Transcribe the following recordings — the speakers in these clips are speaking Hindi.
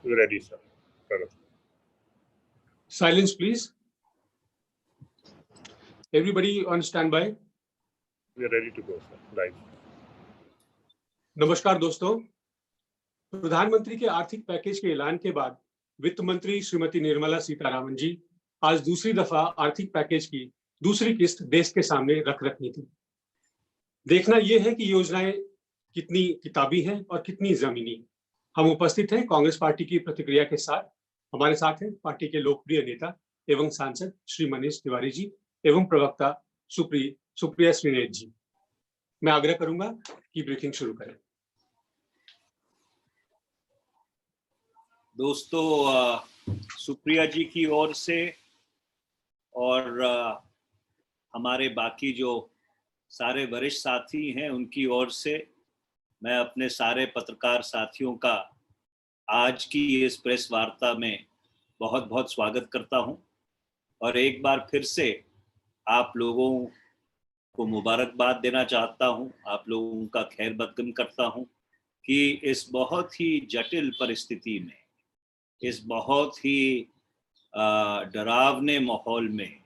We're ready, sir. Silence, please. Everybody on standby. We're ready to go, sir. Live. नमस्कार दोस्तों, प्रधानमंत्री के आर्थिक पैकेज के ऐलान के बाद वित्त मंत्री श्रीमती निर्मला सीतारामन जी आज दूसरी दफा आर्थिक पैकेज की दूसरी किस्त देश के सामने रख रही थी। देखना यह है कि योजनाएं कितनी किताबी हैं और कितनी जमीनी। हम उपस्थित हैं कांग्रेस पार्टी की प्रतिक्रिया के साथ। हमारे साथ हैं पार्टी के लोकप्रिय नेता एवं सांसद श्री मनीष तिवारी जी एवं प्रवक्ता सुप्रिया श्रीनेत जी। मैं आग्रह करूंगा कि ब्रीफिंग शुरू करें। दोस्तों, सुप्रिया जी की ओर से और हमारे बाकी जो सारे वरिष्ठ साथी हैं उनकी ओर से मैं अपने सारे पत्रकार साथियों का आज की इस प्रेस वार्ता में बहुत बहुत स्वागत करता हूं और एक बार फिर से आप लोगों को मुबारकबाद देना चाहता हूं, आप लोगों का खैर मकदम करता हूं कि इस बहुत ही जटिल परिस्थिति में, इस बहुत ही डरावने माहौल में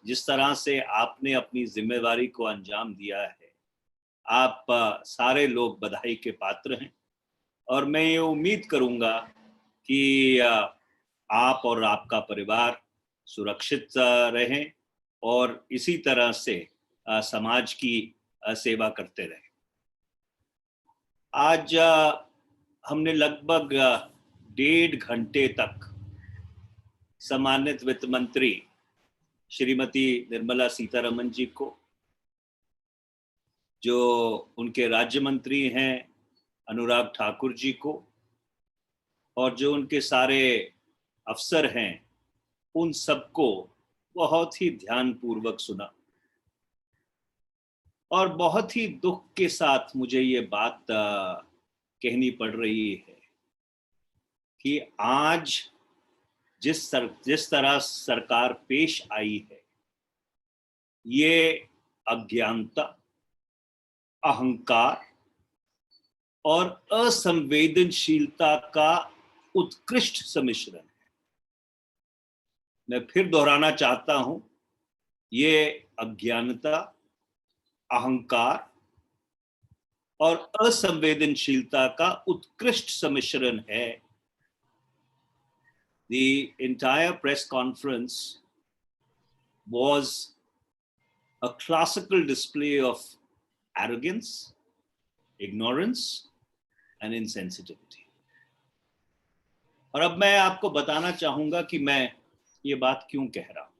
जिस तरह से आपने अपनी जिम्मेदारी को अंजाम दिया है, आप सारे लोग बधाई के पात्र हैं और मैं ये उम्मीद करूंगा कि आप और आपका परिवार सुरक्षित रहें और इसी तरह से समाज की सेवा करते रहें। आज हमने लगभग 1.5 घंटे तक सम्मानित वित्त मंत्री श्रीमती निर्मला सीतारमन जी को, जो उनके राज्य मंत्री हैं अनुराग ठाकुर जी को और जो उनके सारे अफसर हैं, उन सबको बहुत ही ध्यानपूर्वक सुना और बहुत ही दुख के साथ मुझे ये बात कहनी पड़ रही है कि आज जिस तरह सरकार पेश आई है, ये अज्ञानता, अहंकार और असंवेदनशीलता का उत्कृष्ट सम्मिश्रण है। मैं फिर दोहराना चाहता हूं, ये अज्ञानता, अहंकार और असंवेदनशीलता का उत्कृष्ट सम्मिश्रण है। The entire press conference was a classical display of arrogance, ignorance and insensitivity. और अब मैं आपको बताना चाहूंगा कि मैं ये बात क्यों कह रहा हूं।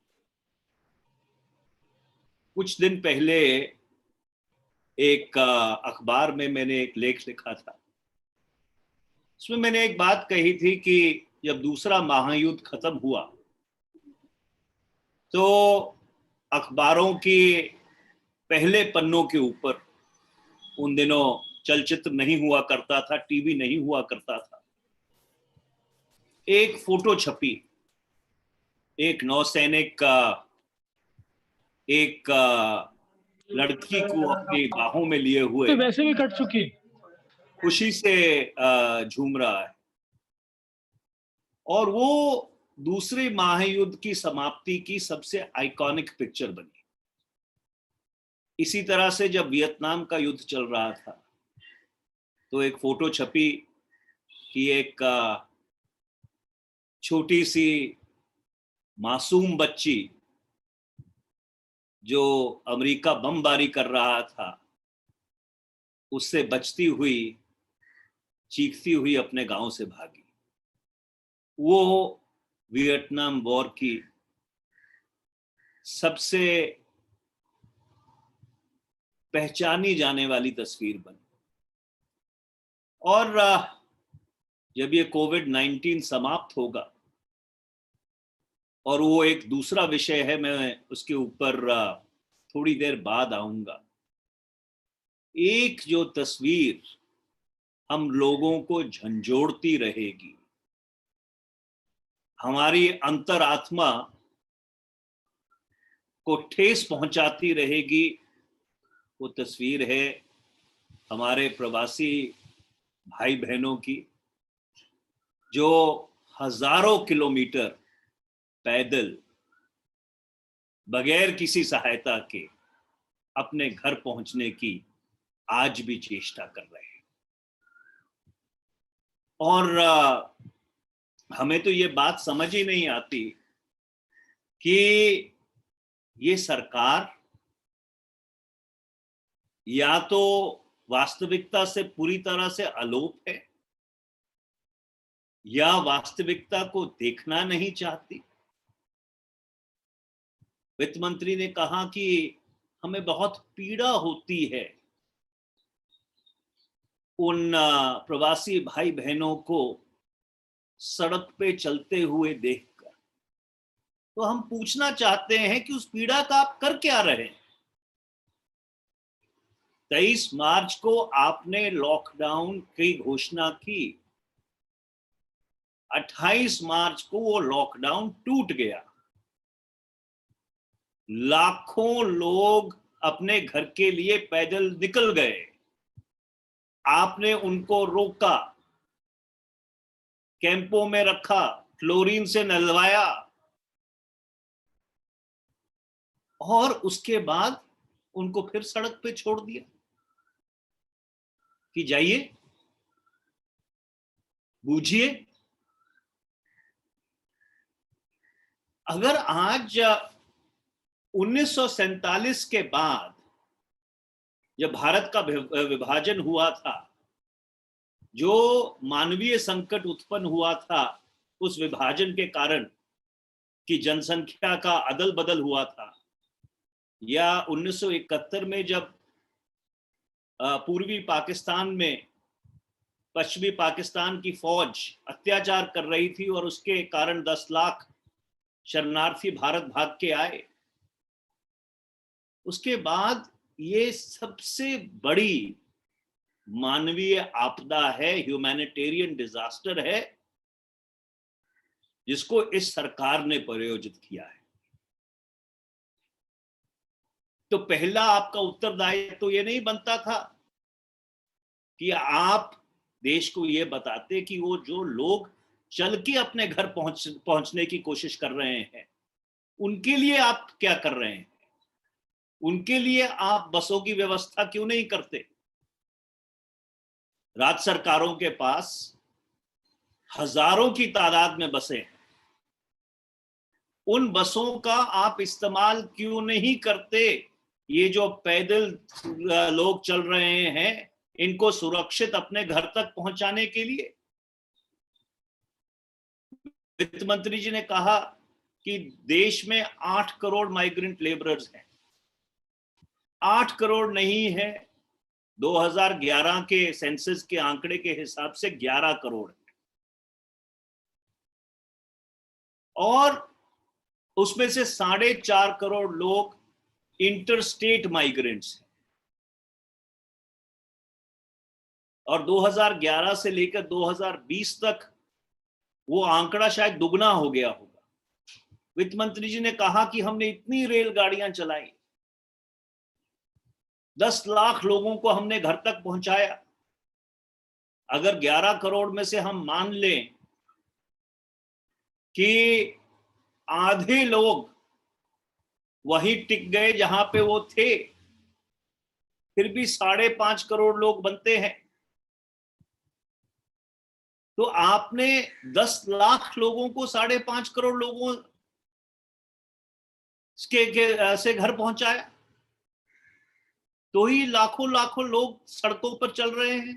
कुछ दिन पहले एक अखबार में मैंने एक लेख लिखा था। उसमें मैंने एक बात कही थी कि जब दूसरा महायुद्ध खत्म हुआ तो अखबारों के पहले पन्नों के ऊपर, उन दिनों चलचित्र नहीं हुआ करता था, टीवी नहीं हुआ करता था, एक फोटो छपी एक नौसैनिक का एक लड़की को अपनी बाहों में लिए हुए, तो वैसे भी कट चुकी, खुशी से झूम रहा है और वो दूसरे महायुद्ध की समाप्ति की सबसे आइकॉनिक पिक्चर बनी। इसी तरह से जब वियतनाम का युद्ध चल रहा था तो एक फोटो छपी कि एक छोटी सी मासूम बच्ची जो अमेरिका बमबारी कर रहा था, उससे बचती हुई, चीखती हुई अपने गांव से भागी। वो वियतनाम वॉर की सबसे पहचानी जाने वाली तस्वीर बनी। और जब ये कोविड-19 समाप्त होगा, और वो एक दूसरा विषय है, मैं उसके ऊपर थोड़ी देर बाद आऊंगा, एक जो तस्वीर हम लोगों को झंझोड़ती रहेगी, हमारी अंतरात्मा को ठेस पहुंचाती रहेगी, वो तस्वीर है हमारे प्रवासी भाई बहनों की, जो हजारों किलोमीटर पैदल बगैर किसी सहायता के अपने घर पहुंचने की आज भी चेष्टा कर रहे हैं। और हमें तो ये बात समझ ही नहीं आती कि ये सरकार या तो वास्तविकता से पूरी तरह से अलोप है या वास्तविकता को देखना नहीं चाहती। वित्त मंत्री ने कहा कि हमें बहुत पीड़ा होती है उन प्रवासी भाई बहनों को सड़क पे चलते हुए देखकर। तो हम पूछना चाहते हैं कि उस पीड़ा का आप कर क्या रहे हैं? 23 मार्च को आपने लॉकडाउन की घोषणा की, 28 मार्च को वो लॉकडाउन टूट गया, लाखों लोग अपने घर के लिए पैदल निकल गए, आपने उनको रोका, कैंपों में रखा, क्लोरीन से नहलवाया और उसके बाद उनको फिर सड़क पे छोड़ दिया कि जाइए बूझिए। अगर आज 1947 के बाद जब भारत का विभाजन हुआ था, जो मानवीय संकट उत्पन्न हुआ था उस विभाजन के कारण कि जनसंख्या का अदल बदल हुआ था, या 1971 में जब पूर्वी पाकिस्तान में पश्चिमी पाकिस्तान की फौज अत्याचार कर रही थी और उसके कारण 10 लाख शरणार्थी भारत भाग के आए, उसके बाद ये सबसे बड़ी मानवीय आपदा है, ह्यूमैनिटेरियन डिजास्टर है, जिसको इस सरकार ने प्रायोजित किया है। तो पहला आपका उत्तरदायित्व तो ये नहीं बनता था कि आप देश को ये बताते कि वो जो लोग चल के अपने घर पहुंचने की कोशिश कर रहे हैं, उनके लिए आप क्या कर रहे हैं? उनके लिए आप बसों की व्यवस्था क्यों नहीं करते? राज्य सरकारों के पास हजारों की तादाद में बसें हैं, उन बसों का आप इस्तेमाल क्यों नहीं करते? ये जो पैदल लोग चल रहे हैं, इनको सुरक्षित अपने घर तक पहुंचाने के लिए। वित्त मंत्री जी ने कहा कि देश में 8 करोड़ माइग्रेंट लेबरर्स हैं। 8 करोड़ नहीं है, 2011 के सेंसस के आंकड़े के हिसाब से 11 करोड़ है। और उसमें से 4.5 करोड़ लोग इंटरस्टेट माइग्रेंट्स हैं। और 2011 से लेकर 2020 तक वो आंकड़ा शायद दुगना हो गया होगा। वित्त मंत्री जी ने कहा कि हमने इतनी रेलगाड़ियां चलाई, 10 लाख लोगों को हमने घर तक पहुंचाया। अगर 11 करोड़ में से हम मान लें कि आधे लोग वहीं टिक गए जहां पे वो थे, फिर भी 5.5 करोड़ लोग बनते हैं। तो आपने 10 लाख लोगों को 5.5 करोड़ लोगों से घर पहुंचाया, तो ही लाखों लाखों लोग सड़कों पर चल रहे हैं,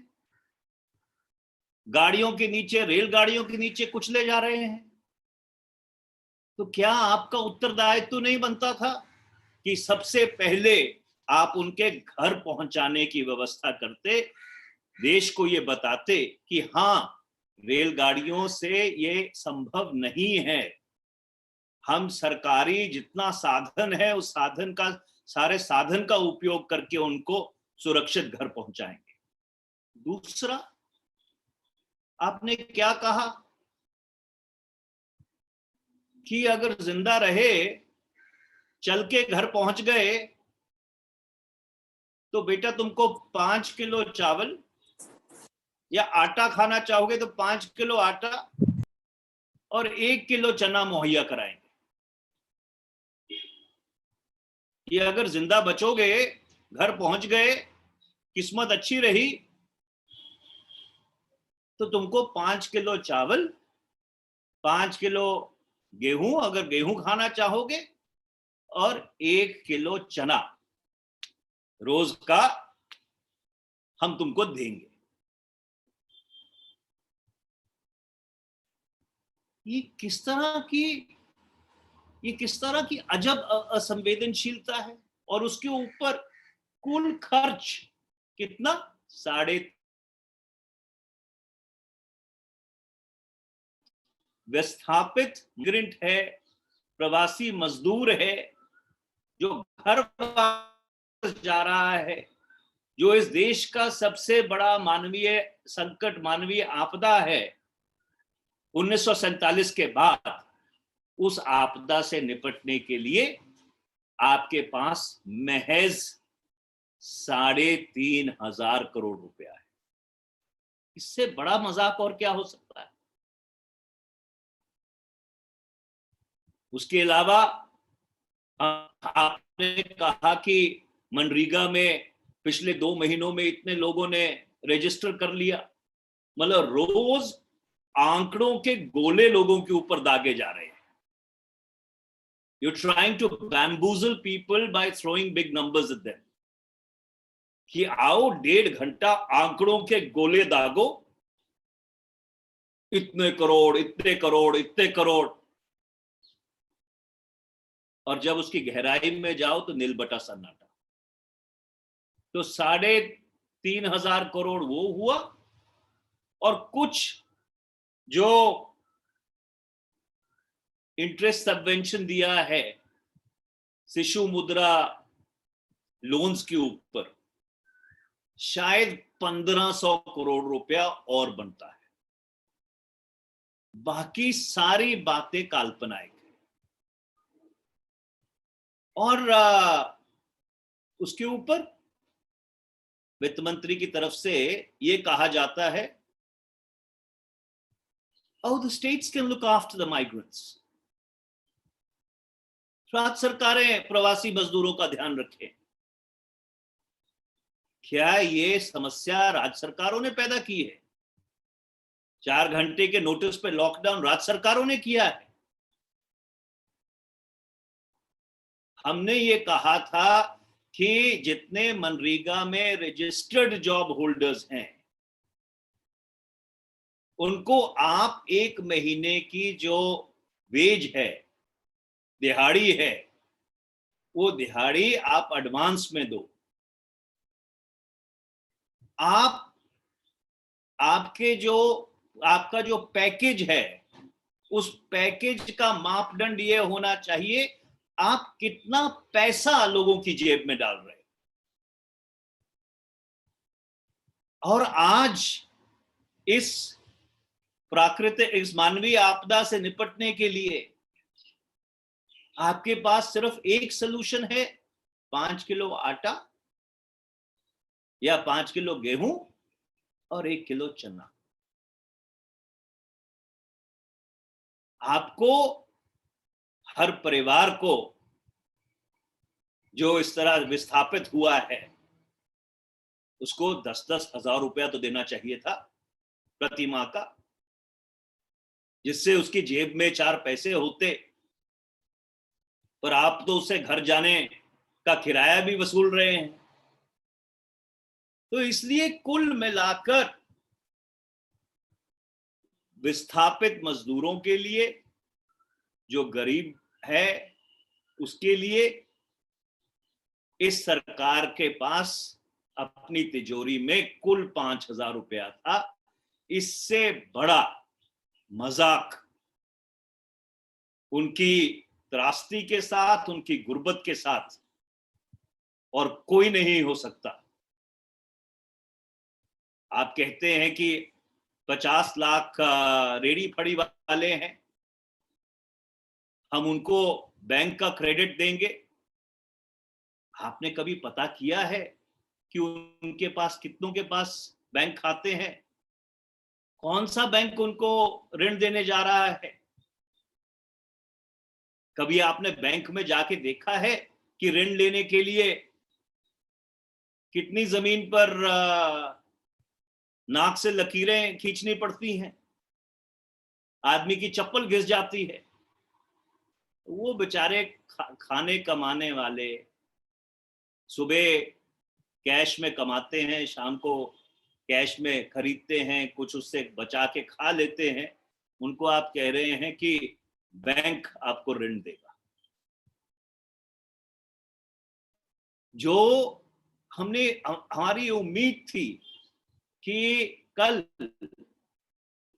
गाड़ियों के नीचे, रेलगाड़ियों के नीचे कुचले जा रहे हैं। तो क्या आपका उत्तरदायित्व तो नहीं बनता था कि सबसे पहले आप उनके घर पहुंचाने की व्यवस्था करते, देश को ये बताते कि हाँ, रेलगाड़ियों से ये संभव नहीं है, हम सरकारी जितना साधन है उस साधन का, सारे साधन का उपयोग करके उनको सुरक्षित घर पहुंचाएंगे। दूसरा, आपने क्या कहा कि अगर जिंदा रहे, चल के घर पहुंच गए, तो बेटा तुमको 5 किलो चावल या आटा खाना चाहोगे तो 5 किलो आटा और 1 किलो चना मुहैया कराएंगे। ये अगर जिंदा बचोगे, घर पहुंच गए, किस्मत अच्छी रही, तो तुमको 5 किलो चावल, 5 किलो गेहूं अगर गेहूं खाना चाहोगे, और 1 किलो चना रोज का हम तुमको देंगे। ये किस तरह की अजब असंवेदनशीलता है। और उसके ऊपर कुल खर्च कितना? 3.5। विस्थापित मिग्रेंट है, प्रवासी मजदूर है, जो घर वापस जा रहा है, जो इस देश का सबसे बड़ा मानवीय संकट, मानवीय आपदा है 1947 के बाद। उस आपदा से निपटने के लिए आपके पास महज 3,500 करोड़ रुपया है। इससे बड़ा मजाक और क्या हो सकता है? उसके अलावा आपने कहा कि मनरेगा में पिछले 2 महीनों में इतने लोगों ने रजिस्टर कर लिया। मतलब रोज आंकड़ों के गोले लोगों के ऊपर दागे जा रहे हैं। You're trying to bamboozle people by throwing big numbers at them. कि आओ 1.5 घंटा आंकड़ों के गोले दागो, इतने करोड़, इतने करोड़, इतने करोड़, और जब उसकी गहराई में जाओ तो नील बटा सन्नाटा। तो 3,500 करोड़ वो हुआ, और कुछ जो इंटरेस्ट सबवेंशन दिया है शिशु मुद्रा लोन्स के ऊपर, शायद 1,500 करोड़ रुपया और बनता है। बाकी सारी बातें काल्पनिक है। और उसके ऊपर वित्त मंत्री की तरफ से यह कहा जाता है, oh, the states can look after the migrants. राज्य सरकारें प्रवासी मजदूरों का ध्यान रखें। क्या ये समस्या राज्य सरकारों ने पैदा की है? 4 घंटे के नोटिस पे लॉकडाउन राज्य सरकारों ने किया है। हमने ये कहा था कि जितने मनरेगा में रजिस्टर्ड जॉब होल्डर्स हैं, उनको आप 1 महीने की जो वेज है, दिहाड़ी है, वो दिहाड़ी आप एडवांस में दो। आपका जो पैकेज है, उस पैकेज का मापदंड ये होना चाहिए आप कितना पैसा लोगों की जेब में डाल रहे हैं। और आज इस मानवीय आपदा से निपटने के लिए आपके पास सिर्फ एक सलूशन है, 5 किलो आटा या 5 किलो गेहूं और 1 किलो चना। आपको हर परिवार को जो इस तरह विस्थापित हुआ है, उसको 10-10 हजार रुपया तो देना चाहिए था प्रति माह का, जिससे उसकी जेब में 4 पैसे होते। पर आप तो उससे घर जाने का किराया भी वसूल रहे हैं। तो इसलिए कुल मिलाकर विस्थापित मजदूरों के लिए, जो गरीब है उसके लिए, इस सरकार के पास अपनी तिजोरी में कुल 5,000 रुपया था। इससे बड़ा मजाक उनकी त्रासदी के साथ, उनकी गुर्बत के साथ और कोई नहीं हो सकता। आप कहते हैं कि 50 लाख रेडी फड़ी वाले हैं, हम उनको बैंक का क्रेडिट देंगे। आपने कभी पता किया है कि उनके पास कितनों के पास बैंक खाते हैं? कौन सा बैंक उनको ऋण देने जा रहा है? कभी आपने बैंक में जाके देखा है कि ऋण लेने के लिए कितनी जमीन पर नाक से लकीरें खींचनी पड़ती हैं, आदमी की चप्पल घिस जाती है? वो बेचारे खाने कमाने वाले सुबह कैश में कमाते हैं, शाम को कैश में खरीदते हैं, कुछ उससे बचा के खा लेते हैं। उनको आप कह रहे हैं कि बैंक आपको ऋण देगा। जो हमारी उम्मीद थी कि कल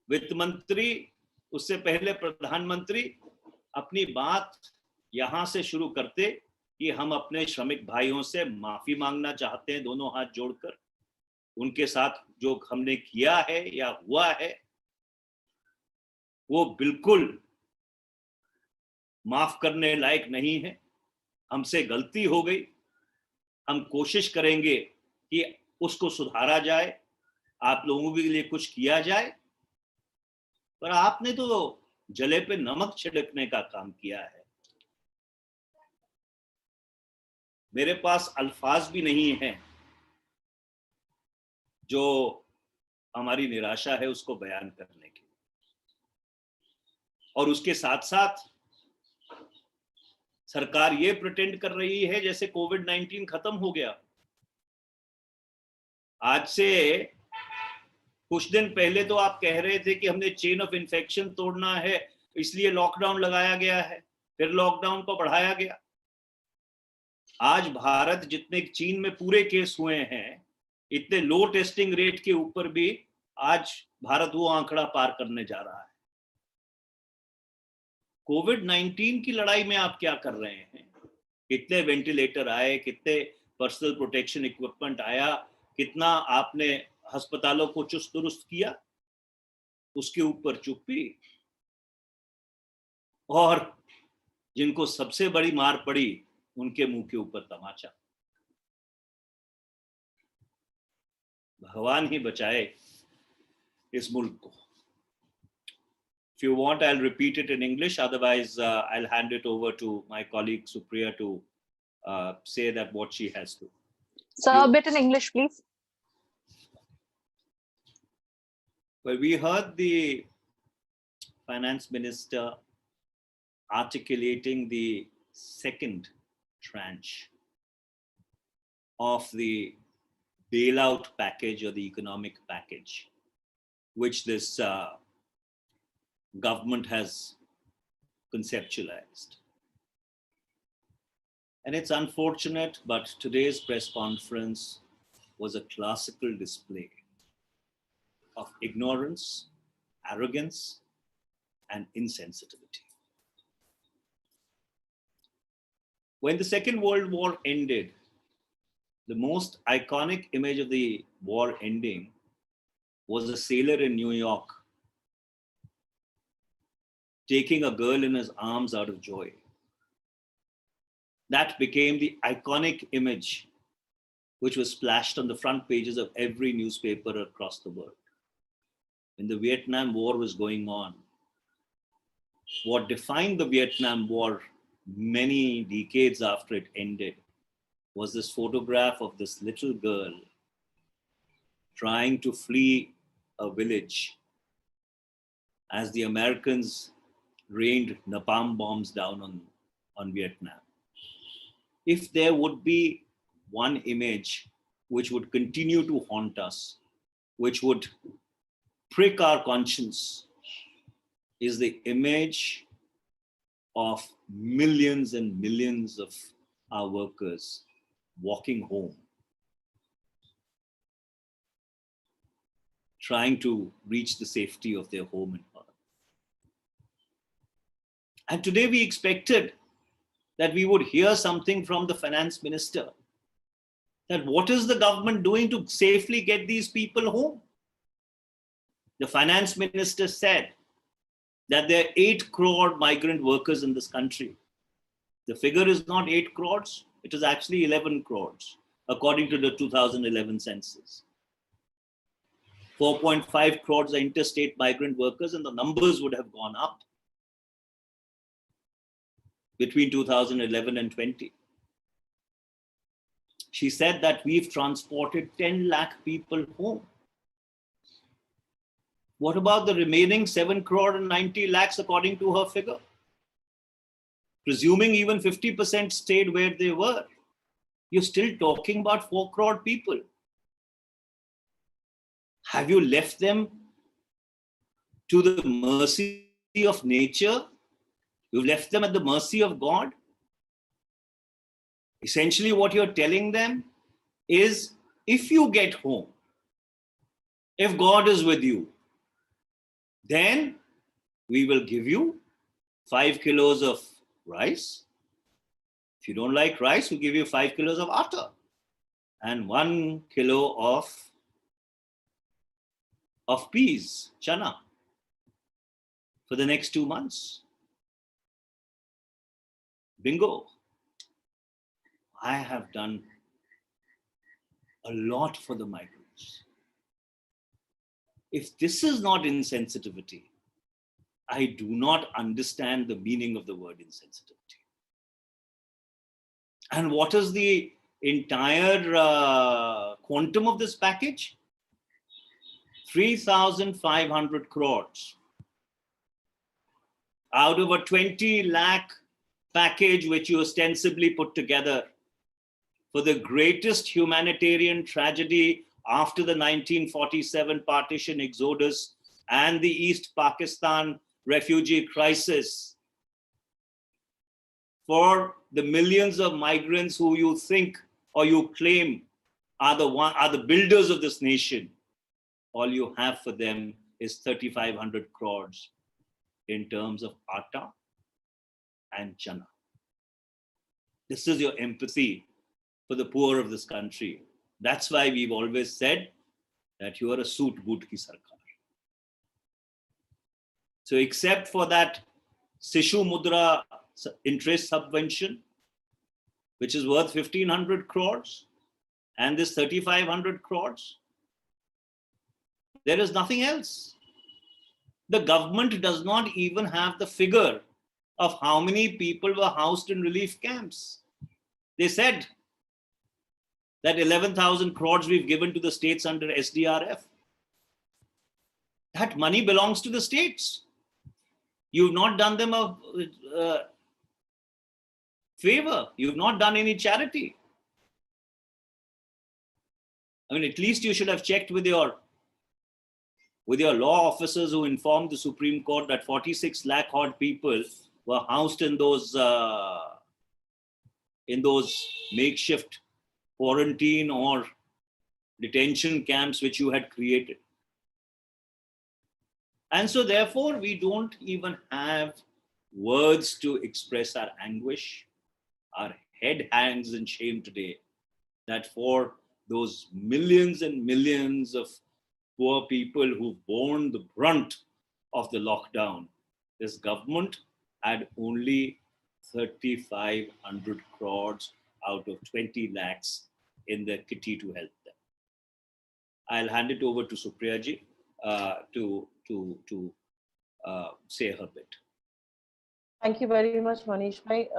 वित्त मंत्री, उससे पहले प्रधानमंत्री अपनी बात यहां से शुरू करते कि हम अपने श्रमिक भाइयों से माफी मांगना चाहते हैं, दोनों हाथ जोड़कर। उनके साथ जो हमने किया है या हुआ है वो बिल्कुल माफ करने लायक नहीं है। हमसे गलती हो गई, हम कोशिश करेंगे कि उसको सुधारा जाए, आप लोगों के लिए कुछ किया जाए। पर आपने तो जले पे नमक छिड़कने का काम किया है। मेरे पास अल्फाज भी नहीं है जो हमारी निराशा है उसको बयान करने के। और उसके साथ साथ सरकार ये प्रिटेंड कर रही है जैसे कोविड-19 खत्म हो गया। आज से कुछ दिन पहले तो आप कह रहे थे कि हमने चेन ऑफ इन्फेक्शन तोड़ना है, इसलिए लॉकडाउन लगाया गया है, फिर लॉकडाउन को बढ़ाया गया। आज भारत जितने चीन में पूरे केस हुए हैं, इतने लो टेस्टिंग रेट के ऊपर भी आज भारत वो आंकड़ा पार करने जा रहा है। कोविड-19 की लड़ाई में आप क्या कर रहे हैं? कितने वेंटिलेटर आए, कितने पर्सनल प्रोटेक्शन इक्विपमेंट आया, कितना आपने अस्पतालों को चुस्त दुरुस्त किया? उसके ऊपर चुप्पी। और जिनको सबसे बड़ी मार पड़ी उनके मुंह के ऊपर तमाचा। भगवान ही बचाए इस मुल्क को। If you want, I'll repeat it in English. Otherwise, I'll hand it over to my colleague Supriya to say that what she has to. Sir, a bit in English, please. Well, we heard the finance minister articulating the second tranche of the bailout package or the economic package, which this government has conceptualized. And it's unfortunate, but today's press conference was a classical display of ignorance, arrogance, and insensitivity. When the Second World War ended, the most iconic image of the war ending was a sailor in New York taking a girl in his arms out of joy. That became the iconic image which was splashed on the front pages of every newspaper across the world. When the Vietnam War was going on, what defined the Vietnam War many decades after it ended was this photograph of this little girl trying to flee a village as the Americans rained napalm bombs down on Vietnam. If there would be one image which would continue to haunt us, which would prick our conscience, is the image of millions and millions of our workers walking home, trying to reach the safety of their home and hearth. And today we expected that we would hear something from the finance minister, that what is the government doing to safely get these people home? The finance minister said that there are 8 crore migrant workers in this country. The figure is not 8 crores, it is actually 11 crores, according to the 2011 census. 4.5 crores are interstate migrant workers, and the numbers would have gone up between 2011 and 20. She said that we've transported 10 lakh people home. What about the remaining 7 crore and 90 lakhs according to her figure? Presuming even 50% stayed where they were, you're still talking about 4 crore people. Have you left them to the mercy of nature? You've left them at the mercy of God? Essentially, what you're telling them is, if you get home, if God is with you, then we will give you 5 kilos of rice. If you don't like rice, we'll give you 5 kilos of atta and 1 kilo of peas, chana, for the next 2 months. Bingo. I have done a lot for the migrants. If this is not insensitivity, I do not understand the meaning of the word insensitivity. And what is the entire quantum of this package? 3,500 crores out of a 20 lakh package which you ostensibly put together for the greatest humanitarian tragedy after the 1947 partition exodus and the East Pakistan refugee crisis, for the millions of migrants who you think or you claim are the builders of this nation. All you have for them is 3,500 crores in terms of atta and chana. This is your empathy for the poor of this country. That's why we've always said that you are a suit boot ki sarkar. So except for that Sishu Mudra interest subvention, which is worth 1,500 crores, and this 3,500 crores, there is nothing else. The government does not even have the figure of how many people were housed in relief camps. They said that 11,000 crores we've given to the states under SDRF. That money belongs to the states. You've not done them a favor. You've not done any charity. I mean, at least you should have checked with your law officers who informed the Supreme Court that 46 lakh odd people were housed in those makeshift quarantine or detention camps which you had created. And so therefore, we don't even have words to express our anguish. Our head hangs in shame today that for those millions and millions of poor people who've borne the brunt of the lockdown, this government had only 3,500 crores out of 20 lakhs in their kitty to help them. I'll hand it over to Supriya ji to say her bit. Thank you very much, Manish bhai.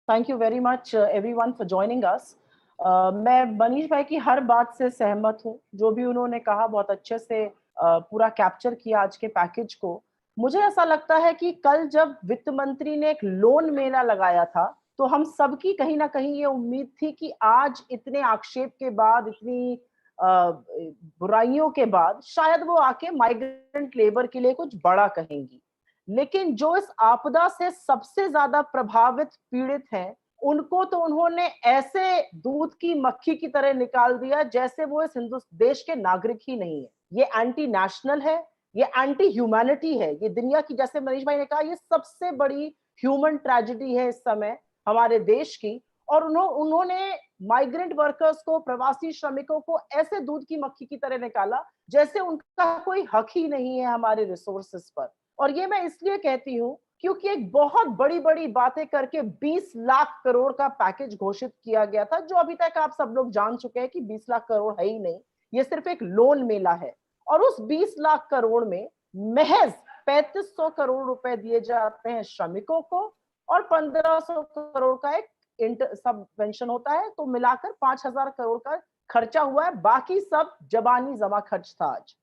Thank you very much everyone for joining us. मैं मनीष भाई की हर बात से सहमत हूँ. जो भी उन्होंने कहा बहुत अच्छे से पूरा कैप्चर किया आज के पैकेज को. मुझे ऐसा लगता है कि कल जब वित्त मंत्री ने एक लोन मेला लगाया था, तो हम सबकी कहीं ना कहीं ये उम्मीद थी कि आज इतने आक्षेप के बाद, इतनी बुराइयों के बाद शायद वो आके माइग्रेंट लेबर के लिए कुछ बड़ा कहेंगी. लेकिन जो इस आपदा से सबसे ज्यादा प्रभावित पीड़ित हैं, उनको तो उन्होंने ऐसे दूध की मक्खी की तरह निकाल दिया जैसे वो इस देश के नागरिक ही नहीं है. ये एंटी नेशनल है, ये एंटी ह्यूमैनिटी है. ये दुनिया की, जैसे मनीष भाई ने कहा, ये सबसे बड़ी ह्यूमन ट्रेजेडी है इस समय हमारे देश की. और उन्होंने माइग्रेंट वर्कर्स को, प्रवासी श्रमिकों को ऐसे दूध की मक्खी की तरह निकाला जैसे उनका कोई हक ही नहीं है हमारे रिसोर्सेस पर. और ये मैं इसलिए कहती हूँ क्योंकि एक बहुत बड़ी बातें करके 20 लाख करोड़ का पैकेज घोषित किया गया था, जो अभी तक आप सब लोग जान चुके हैं कि 20 लाख करोड़ है ही नहीं. ये सिर्फ एक लोन मेला है. और उस 20 लाख करोड़ में महज 3500 करोड़ रुपए दिए जाते हैं श्रमिकों को और 1500 करोड़ का एक सबवेंशन होता है। तो मिलाकर 5000 करोड़ का खर्चा हुआ है, बाकी सब जबानी जमा खर्च था। आज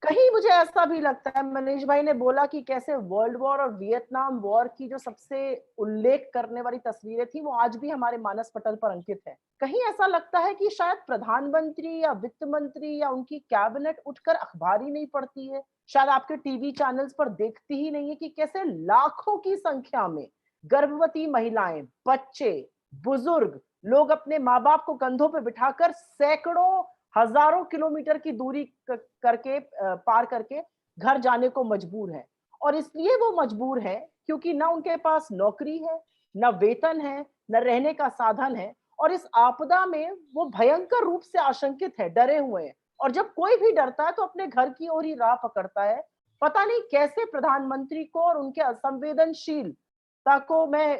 कहीं मुझे ऐसा भी लगता है, मनीष भाई ने बोला कि कैसे वर्ल्ड वॉर और वियतनाम वॉर की जो सबसे उल्लेख करने वाली तस्वीरें थी वो आज भी हमारे मानस पटल पर अंकित है। कहीं ऐसा लगता है कि शायद प्रधानमंत्री या वित्त मंत्री या उनकी कैबिनेट उठकर अखबार ही नहीं पढ़ती है, शायद आपके टीवी चैनल्स पर देखती ही नहीं है कि कैसे लाखों की संख्या में गर्भवती महिलाएं, बच्चे, बुजुर्ग लोग अपने माँ बाप को कंधों पर बिठाकर सैकड़ों हजारों किलोमीटर की दूरी करके पार करके घर जाने को मजबूर है। और इसलिए वो मजबूर है क्योंकि ना उनके पास नौकरी है, ना वेतन है, न रहने का साधन है, और इस आपदा में वो भयंकर रूप से आशंकित है, डरे हुए हैं। और जब कोई भी डरता है तो अपने घर की ओर ही राह पकड़ता है। पता नहीं कैसे प्रधानमंत्री को और उनके असंवेदनशीलता को मैं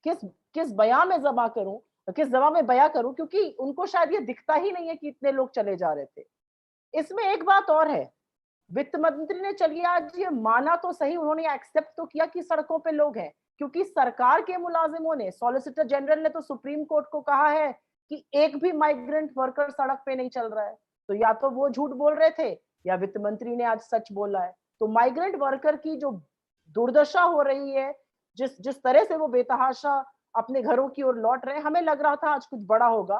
किस बयां में जमा करूं, किस जबान में बयां करूं, क्योंकि उनको शायद ये दिखता ही नहीं है कि इतने लोग चले जा रहे थे। इसमें एक बात और है, वित्त मंत्री ने चलिए आज ये माना तो सही, उन्होंने एक्सेप्ट तो किया कि सड़कों पे लोग हैं, क्योंकि सरकार के मुलाजिमों ने, सॉलिसिटर जनरल ने तो सुप्रीम कोर्ट को कहा है कि एक भी माइग्रेंट वर्कर सड़क पे नहीं चल रहा है। तो या तो वो झूठ बोल रहे थे या वित्त मंत्री ने आज सच बोला है। तो माइग्रेंट वर्कर की जो दुर्दशा हो रही है, जिस तरह से वो बेतहाशा अपने घरों की ओर लौट रहे हैं, हमें लग रहा था आज कुछ बड़ा होगा,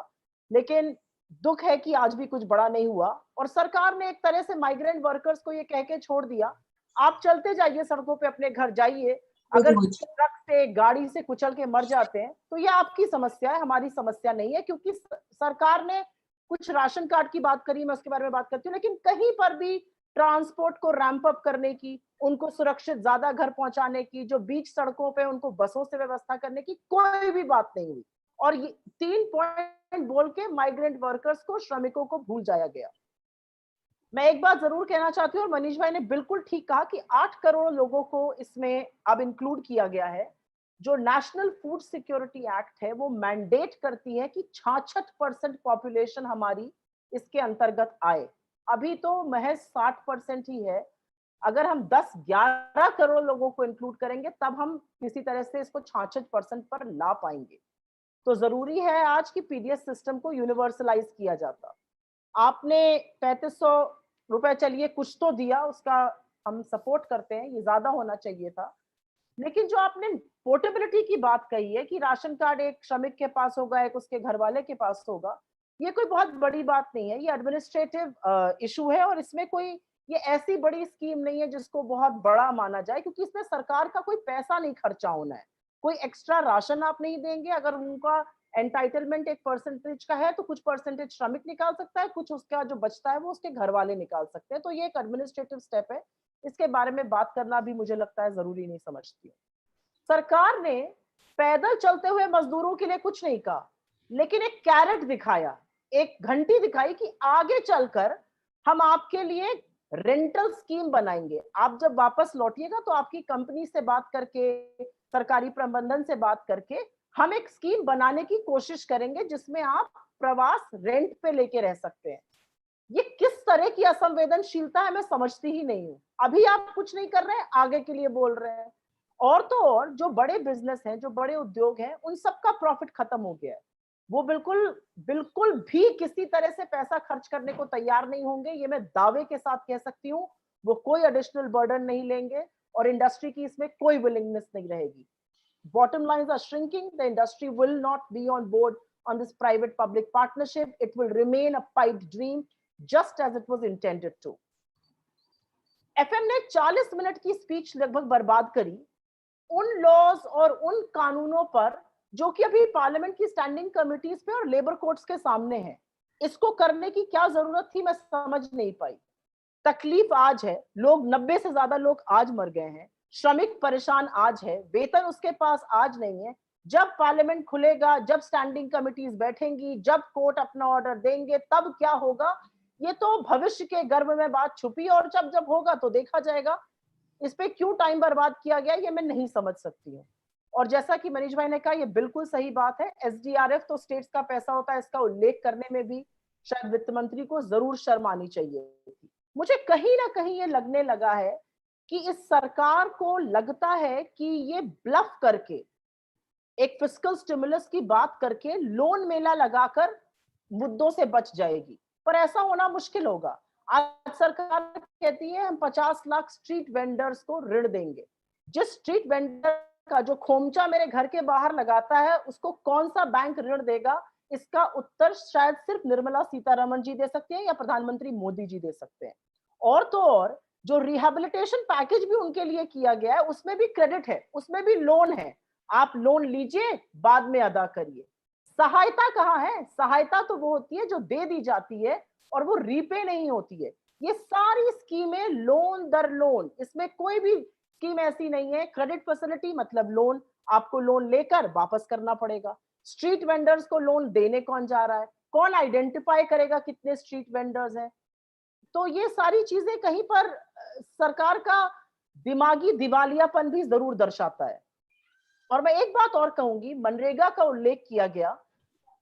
लेकिन दुख है कि आज भी कुछ बड़ा नहीं हुआ। और सरकार ने एक तरह से माइग्रेंट वर्कर्स को ये कह के छोड़ दिया, आप चलते जाइए, सड़कों पे अपने घर जाइए, अगर ट्रक से गाड़ी से कुचल के मर जाते हैं तो ये आपकी समस्या है, हमारी समस्या नहीं है। क्योंकि सरकार ने कुछ राशन कार्ड की बात करी, मैं उसके बारे में बात करती हूँ, लेकिन कहीं पर भी ट्रांसपोर्ट को रैंप अप करने की, उनको सुरक्षित ज्यादा घर पहुंचाने की, जो बीच सड़कों पे उनको बसों से व्यवस्था करने की कोई भी बात नहीं हुई। और ये 3 पॉइंट बोल के माइग्रेंट वर्कर्स को, श्रमिकों को भूल जाया गया। मैं एक बात जरूर कहना चाहती हूँ, और मनीष भाई ने बिल्कुल ठीक कहा कि 8 करोड़ लोगों को इसमें अब इंक्लूड किया गया है। जो नेशनल फूड सिक्योरिटी एक्ट है वो मैंडेट करती है कि 66% पॉपुलेशन हमारी इसके अंतर्गत आए। अभी तो महज 60% ही है। अगर हम 10-11 करोड़ लोगों को इंक्लूड करेंगे तब हम किसी तरह से इसको 66% पर ला पाएंगे। तो जरूरी है आज की पीडीएस सिस्टम को यूनिवर्सलाइज किया जाता। आपने 3500 रुपए, चलिए कुछ तो दिया, उसका हम सपोर्ट करते हैं, ये ज्यादा होना चाहिए था। लेकिन जो आपने पोर्टेबिलिटी की बात कही है कि राशन कार्ड एक श्रमिक के पास होगा, एक उसके घर वाले के पास होगा, ये कोई बहुत बड़ी बात नहीं है, ये एडमिनिस्ट्रेटिव इशू है। और इसमें कोई ये ऐसी बड़ी स्कीम नहीं है जिसको बहुत बड़ा माना जाए, क्योंकि इसमें सरकार का कोई पैसा नहीं खर्चा होना है, कोई एक्स्ट्रा राशन आप नहीं देंगे। अगर उनका एंटाइटलमेंट एक परसेंटेज का है तो कुछ परसेंटेज श्रमिक निकाल सकता है, कुछ उसका जो बचता है वो उसके घर वाले निकाल सकते हैं। तो ये एक एडमिनिस्ट्रेटिव स्टेप है, इसके बारे में बात करना भी मुझे लगता है जरूरी नहीं समझती हूँ। सरकार ने पैदल चलते हुए मजदूरों के लिए कुछ नहीं कहा, लेकिन एक कैरेट दिखाया, एक घंटी दिखाई कि आगे चलकर हम आपके लिए रेंटल स्कीम बनाएंगे। आप जब वापस लौटिएगा तो आपकी कंपनी से बात करके, सरकारी प्रबंधन से बात करके हम एक स्कीम बनाने की कोशिश करेंगे जिसमें आप प्रवास रेंट पे लेके रह सकते हैं। ये किस तरह की असंवेदनशीलता है, मैं समझती ही नहीं हूँ। अभी आप कुछ नहीं कर रहे हैं, आगे के लिए बोल रहे हैं। और तो और जो बड़े बिजनेस हैं, जो बड़े उद्योग हैं, उन सबका प्रॉफिट खत्म हो गया है। वो बिल्कुल भी किसी तरह से पैसा खर्च करने को तैयार नहीं होंगे, ये मैं दावे के साथ कह सकती हूँ। वो कोई एडिशनल बर्डन नहीं लेंगे और इंडस्ट्री की इसमें कोई विलिंगनेस नहीं रहेगी। Bottom lines are shrinking. The industry will not be on board on this private-public partnership. It will remain a pipe dream, just as it was intended to. FM ने 40 मिनट की स्पीच लगभग बर्बाद करी उन लॉज और उन कानूनों पर जो कि अभी पार्लियामेंट की स्टैंडिंग कमिटीज पे और लेबर कोर्ट्स के सामने है। इसको करने की क्या जरूरत थी, मैं समझ नहीं पाई। तकलीफ आज है, लोग 90 से ज्यादा लोग आज मर गए हैं, श्रमिक परेशान आज है, वेतन उसके पास आज नहीं है। जब पार्लियामेंट खुलेगा, जब स्टैंडिंग कमिटीज बैठेंगी, जब कोर्ट अपना ऑर्डर देंगे, तब क्या होगा, ये तो भविष्य के गर्भ में बात छुपी, और जब होगा तो देखा जाएगा। इस पे क्यों टाइम बर्बाद किया गया, ये मैं नहीं समझ सकती हूँ। और जैसा कि मनीष भाई ने कहा, ये बिल्कुल सही बात है। एसडीआरएफ तो स्टेट्स का पैसा होता है, इसका उल्लेख करने में भी शायद वित्त मंत्री को जरूर शर्म आनी चाहिए थी। मुझे कहीं ना कहीं ये लगने लगा है कि इस सरकार को लगता है कि ये ब्लफ करके, एक फिस्कल स्टिमुलस की बात करके, लोन मेला लगाकर मुद्दों से बच जाएगी, पर ऐसा होना मुश्किल होगा। आज सरकार कहती है हम 50 लाख स्ट्रीट वेंडर्स को ऋण देंगे। जिस स्ट्रीट वेंडर का जो खोमचा मेरे घर के बाहर लगाता है, उसको कौन सा बैंक ऋण देगा? इसका उत्तर शायद सिर्फ निर्मला सीतारमण जी दे सकते हैं या प्रधानमंत्री मोदी जी दे सकते हैं। और तो और जो रिहैबिलिटेशन पैकेज भी उनके लिए किया गया है, उसमें भी क्रेडिट है, उसमें भी लोन है। आप लोन लीजिए, बाद में अदा करिए। सहायता कहाँ है? सहायता तो वो होती है जो दे दी जाती है और वो रीपे नहीं होती है। ये सारी स्कीमें लोन दर लोन, इसमें कोई भी स्कीम ऐसी नहीं है क्रेडिट फैसिलिटी मतलब लोन, आपको लोन लेकर वापस करना पड़ेगा। स्ट्रीट वेंडर्स को लोन देने कौन जा रहा है? कौन आइडेंटिफाई करेगा कितने स्ट्रीट वेंडर्स हैं? तो ये सारी चीजें कहीं पर सरकार का दिमागी दिवालियापन भी जरूर दर्शाता है। और मैं एक बात और कहूंगी, मनरेगा का उल्लेख किया गया,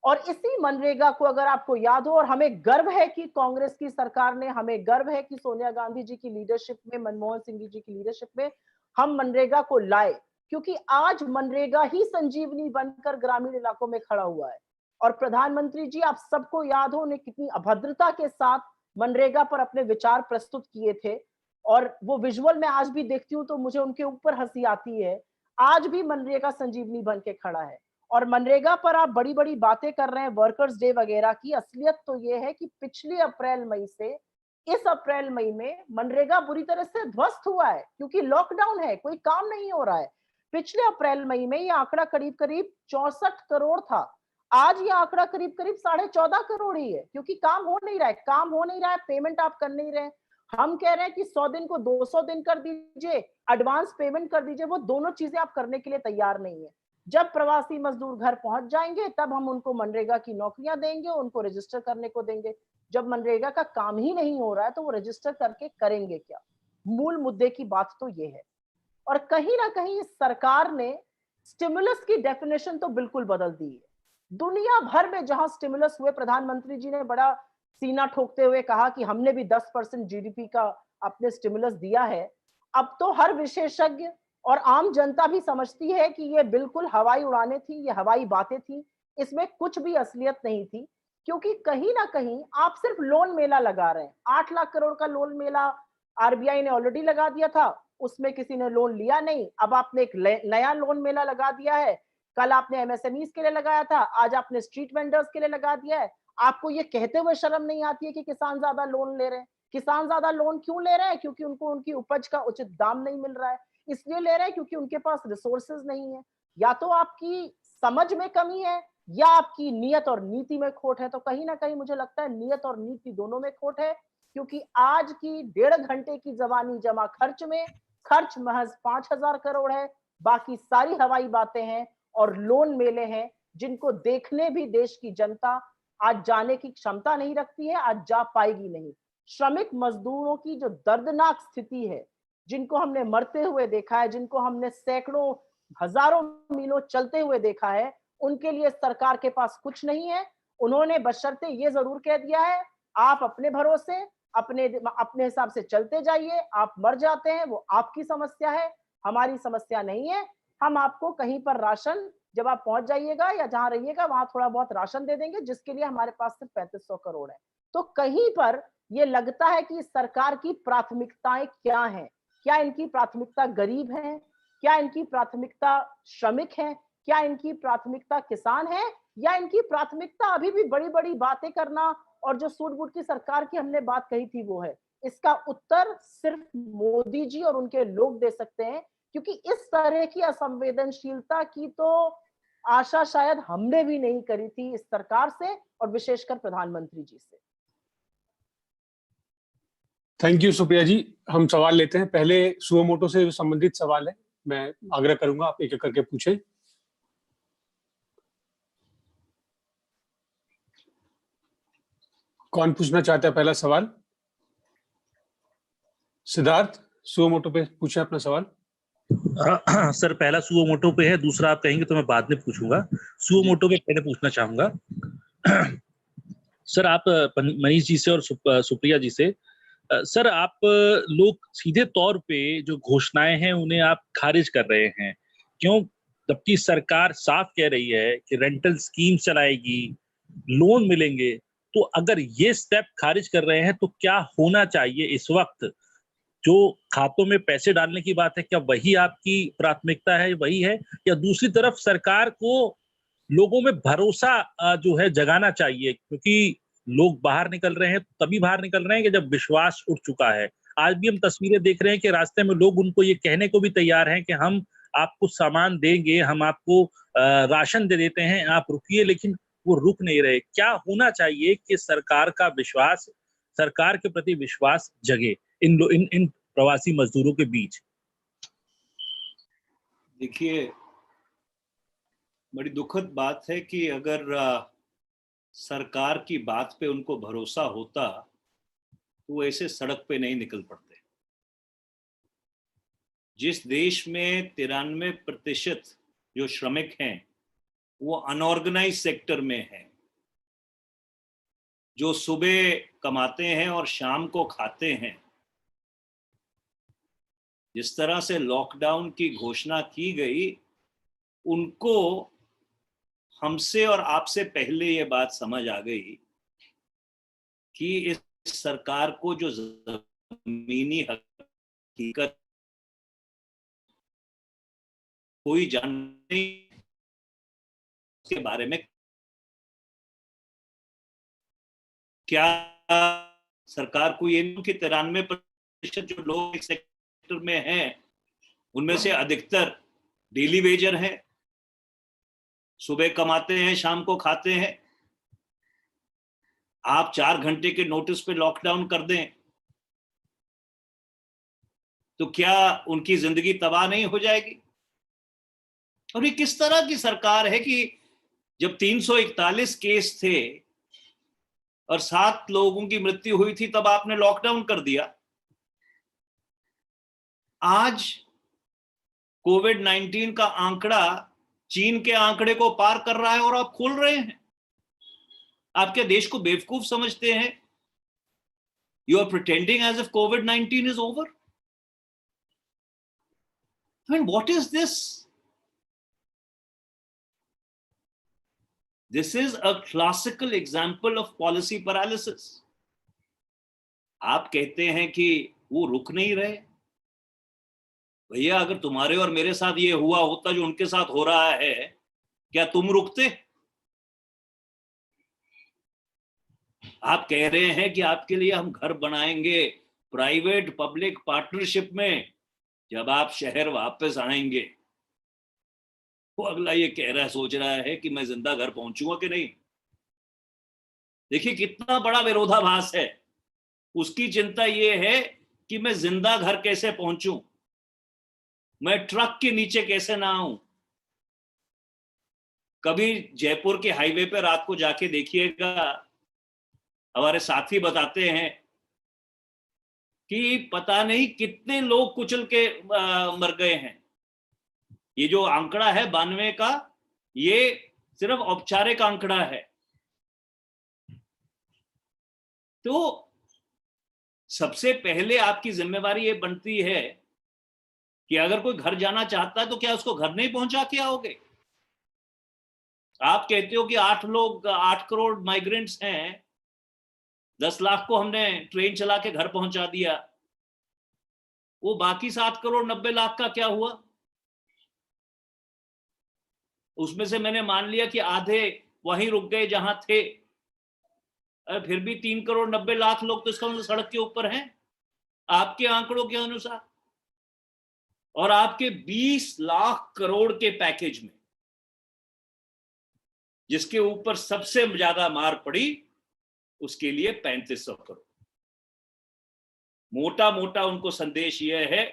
और इसी मनरेगा को अगर आपको याद हो, और हमें गर्व है कि कांग्रेस की सरकार ने, हमें गर्व है कि सोनिया गांधी जी की लीडरशिप में, मनमोहन सिंह जी की लीडरशिप में हम मनरेगा को लाए, क्योंकि आज मनरेगा ही संजीवनी बनकर ग्रामीण इलाकों में खड़ा हुआ है। और प्रधानमंत्री जी, आप सबको याद हो उन्हें कितनी अभद्रता के साथ मनरेगा पर अपने विचार प्रस्तुत किए थे, और वो विजुअल मैं आज भी देखती हूँ तो मुझे उनके ऊपर हंसी आती है। आज भी मनरेगा संजीवनी बन के खड़ा है। और मनरेगा पर आप बड़ी बड़ी बातें कर रहे हैं वर्कर्स डे वगैरह की, असलियत तो ये है कि पिछले अप्रैल मई से इस अप्रैल मई में मनरेगा बुरी तरह से ध्वस्त हुआ है, क्योंकि लॉकडाउन है, कोई काम नहीं हो रहा है। पिछले अप्रैल मई में ये आंकड़ा करीब करीब 64 करोड़ था, आज ये आंकड़ा करीब करीब 14.5 करोड़ ही है, क्योंकि काम हो नहीं रहा है, काम हो नहीं रहा है, पेमेंट आप कर नहीं रहे। हम कह रहे हैं कि 100 दिन को 200 दिन कर दीजिए, एडवांस पेमेंट कर दीजिए, वो दोनों चीजें आप करने के लिए तैयार नहीं है। जब प्रवासी मजदूर घर पहुंच जाएंगे तब हम उनको मनरेगा की नौकरियां देंगे, उनको रजिस्टर करने को देंगे। जब मनरेगा का काम ही नहीं हो रहा है तो वो रजिस्टर करके करेंगे क्या? मूल मुद्दे की बात तो ये है। और कहीं ना कहीं सरकार ने स्टिमुलस की डेफिनेशन तो बिल्कुल बदल दी है। दुनिया भर में जहां स्टिमुलस हुए, प्रधानमंत्री जी ने बड़ा सीना ठोकते हुए कहा कि हमने भी 10% जीडीपी का अपने स्टिमुलस दिया है। अब तो हर विशेषज्ञ और आम जनता भी समझती है कि ये बिल्कुल हवाई उड़ानें थी, ये हवाई बातें थी, इसमें कुछ भी असलियत नहीं थी। क्योंकि कहीं ना कहीं आप सिर्फ लोन मेला लगा रहे हैं। 8 लाख करोड़ का लोन मेला आरबीआई ने ऑलरेडी लगा दिया था, उसमें किसी ने लोन लिया नहीं। अब आपने एक नया लोन मेला लगा दिया है। कल आपने एमएसएमईज के लिए लगाया था, आज आपने स्ट्रीट वेंडर्स के लिए लगा दिया है। आपको ये कहते हुए शर्म नहीं आती है कि किसान ज्यादा लोन ले रहे हैं? किसान ज्यादा लोन क्यों ले रहे हैं? क्योंकि उनको उनकी उपज का उचित दाम नहीं मिल रहा है। इसलिए ले रहे हैं क्योंकि उनके पास रिसोर्सेज नहीं है। या तो आपकी समझ में कमी है या आपकी नियत और नीति में खोट है। तो कहीं ना कहीं मुझे लगता है नियत और नीति दोनों में खोट है, क्योंकि आज की 1.5 घंटे की जवानी जमा खर्च में खर्च महज 5,000 करोड़ है। बाकी सारी हवाई बातें हैं और लोन मेले हैं, जिनको देखने भी देश की जनता आज जाने की क्षमता नहीं रखती है, आज जा पाएगी नहीं। श्रमिक मजदूरों की जो दर्दनाक स्थिति है, जिनको हमने मरते हुए देखा है, जिनको हमने सैकड़ों हजारों मीलों चलते हुए देखा है, उनके लिए सरकार के पास कुछ नहीं है। उन्होंने बशर्ते ये जरूर कह दिया है, आप अपने भरोसे अपने हिसाब से चलते जाइए, आप मर जाते हैं वो आपकी समस्या है, हमारी समस्या नहीं है। हम आपको कहीं पर राशन, जब आप पहुंच जाइएगा या जहां रहिएगा वहां थोड़ा बहुत राशन दे देंगे, जिसके लिए हमारे पास सिर्फ 3500 करोड़ है। तो कहीं पर ये लगता है कि सरकार की प्राथमिकताएं क्या हैं? क्या इनकी प्राथमिकता गरीब है? क्या इनकी प्राथमिकता श्रमिक है? क्या इनकी प्राथमिकता किसान है? या इनकी प्राथमिकता अभी भी बड़ी बड़ी बातें करना और जो सूट बूट की सरकार की हमने बात कही थी वो है? इसका उत्तर सिर्फ मोदी जी और उनके लोग दे सकते हैं, क्योंकि इस तरह की असंवेदनशीलता की तो आशा शायद हमने भी नहीं करी थी इस सरकार से और विशेषकर प्रधानमंत्री जी से। थैंक यू सुप्रिया जी। हम सवाल लेते हैं। पहले सुओ मोटो से संबंधित सवाल है, मैं आग्रह करूंगा आप एक एक करके पूछें। कौन पूछना चाहता है पहला सवाल? सिद्धार्थ, सुओ मोटो पे पूछें अपना सवाल। सर पहला सुओ मोटो पे है, दूसरा आप कहेंगे तो मैं बाद में पूछूंगा। सुओ मोटो पे पहले पूछना चाहूंगा। सर आप मनीष जी से और सुप्रिया जी से सर आप लोग सीधे तौर पे जो घोषणाएं हैं उन्हें आप खारिज कर रहे हैं, क्यों? जबकि सरकार साफ कह रही है कि रेंटल स्कीम चलाएगी, लोन मिलेंगे। तो अगर ये स्टेप खारिज कर रहे हैं तो क्या होना चाहिए इस वक्त? जो खातों में पैसे डालने की बात है, क्या वही आपकी प्राथमिकता है, वही है, या दूसरी तरफ सरकार को लोगों में भरोसा जो है जगाना चाहिए? क्योंकि लोग बाहर निकल रहे हैं, तभी बाहर निकल रहे हैं कि जब विश्वास उठ चुका है। आज भी हम तस्वीरें देख रहे हैं कि रास्ते में लोग उनको ये कहने को भी तैयार हैं कि हम आपको सामान देंगे, हम आपको राशन दे देते हैं, आप रुकिए, लेकिन वो रुक नहीं रहे। क्या होना चाहिए कि सरकार का विश्वास, सरकार के प्रति विश्वास जगे इन प्रवासी मजदूरों के बीच? देखिए, बड़ी दुखद बात है कि अगर सरकार की बात पे उनको भरोसा होता तो वो ऐसे सड़क पे नहीं निकल पड़ते। जिस देश में 93% जो श्रमिक हैं वो अनऑर्गेनाइज सेक्टर में हैं, जो सुबह कमाते हैं और शाम को खाते हैं, जिस तरह से लॉकडाउन की घोषणा की गई, उनको हमसे और आपसे पहले ये बात समझ आ गई कि इस सरकार को जो जमीनी हकीकत कोई जानने के बारे में, क्या सरकार को ये कि 93% जो लोग इस सेक्टर में हैं उनमें से अधिकतर डेली वेजर हैं, सुबह कमाते हैं, शाम को खाते हैं। आप 4 घंटे के नोटिस पे लॉकडाउन कर दें तो क्या उनकी जिंदगी तबाह नहीं हो जाएगी? और ये किस तरह की सरकार है कि जब 341 केस थे और 7 लोगों की मृत्यु हुई थी तब आपने लॉकडाउन कर दिया। आज कोविड-19 का आंकड़ा चीन के आंकड़े को पार कर रहा है और आप खोल रहे हैं। आप क्या देश को बेवकूफ समझते हैं? You are pretending as if कोविड-19 is over. I mean, what is this? This is a classical example of policy paralysis. आप कहते हैं कि वो रुक नहीं रहे। भैया, अगर तुम्हारे और मेरे साथ ये हुआ होता जो उनके साथ हो रहा है, क्या तुम रुकते? आप कह रहे हैं कि आपके लिए हम घर बनाएंगे प्राइवेट पब्लिक पार्टनरशिप में जब आप शहर वापस आएंगे। वो अगला ये कह रहा है, सोच रहा है कि मैं जिंदा घर पहुंचूंगा कि नहीं। देखिए कितना बड़ा विरोधाभास है। उसकी चिंता ये है कि मैं जिंदा घर कैसे पहुंचूं, मैं ट्रक के नीचे कैसे ना आऊं। कभी जयपुर के हाईवे पे रात को जाके देखिएगा, हमारे साथी बताते हैं कि पता नहीं कितने लोग कुचल के मर गए हैं। ये जो आंकड़ा है 92 का, ये सिर्फ औपचारिक आंकड़ा है। तो सबसे पहले आपकी जिम्मेवारी ये बनती है कि अगर कोई घर जाना चाहता है तो क्या उसको घर नहीं पहुंचा के आओगे? आप कहते हो कि 8 करोड़ माइग्रेंट्स हैं, 10 लाख को हमने ट्रेन चला के घर पहुंचा दिया। वो बाकी 7 करोड़ 90 लाख का क्या हुआ? उसमें से मैंने मान लिया कि आधे वहीं रुक गए जहां थे, फिर भी 3 करोड़ 90 लाख लोग तो इसका मतलब सड़क के ऊपर हैं आपके आंकड़ों के अनुसार। और आपके 20 लाख करोड़ के पैकेज में जिसके ऊपर सबसे ज्यादा मार पड़ी, उसके लिए 3500 करोड़। मोटा मोटा उनको संदेश यह है,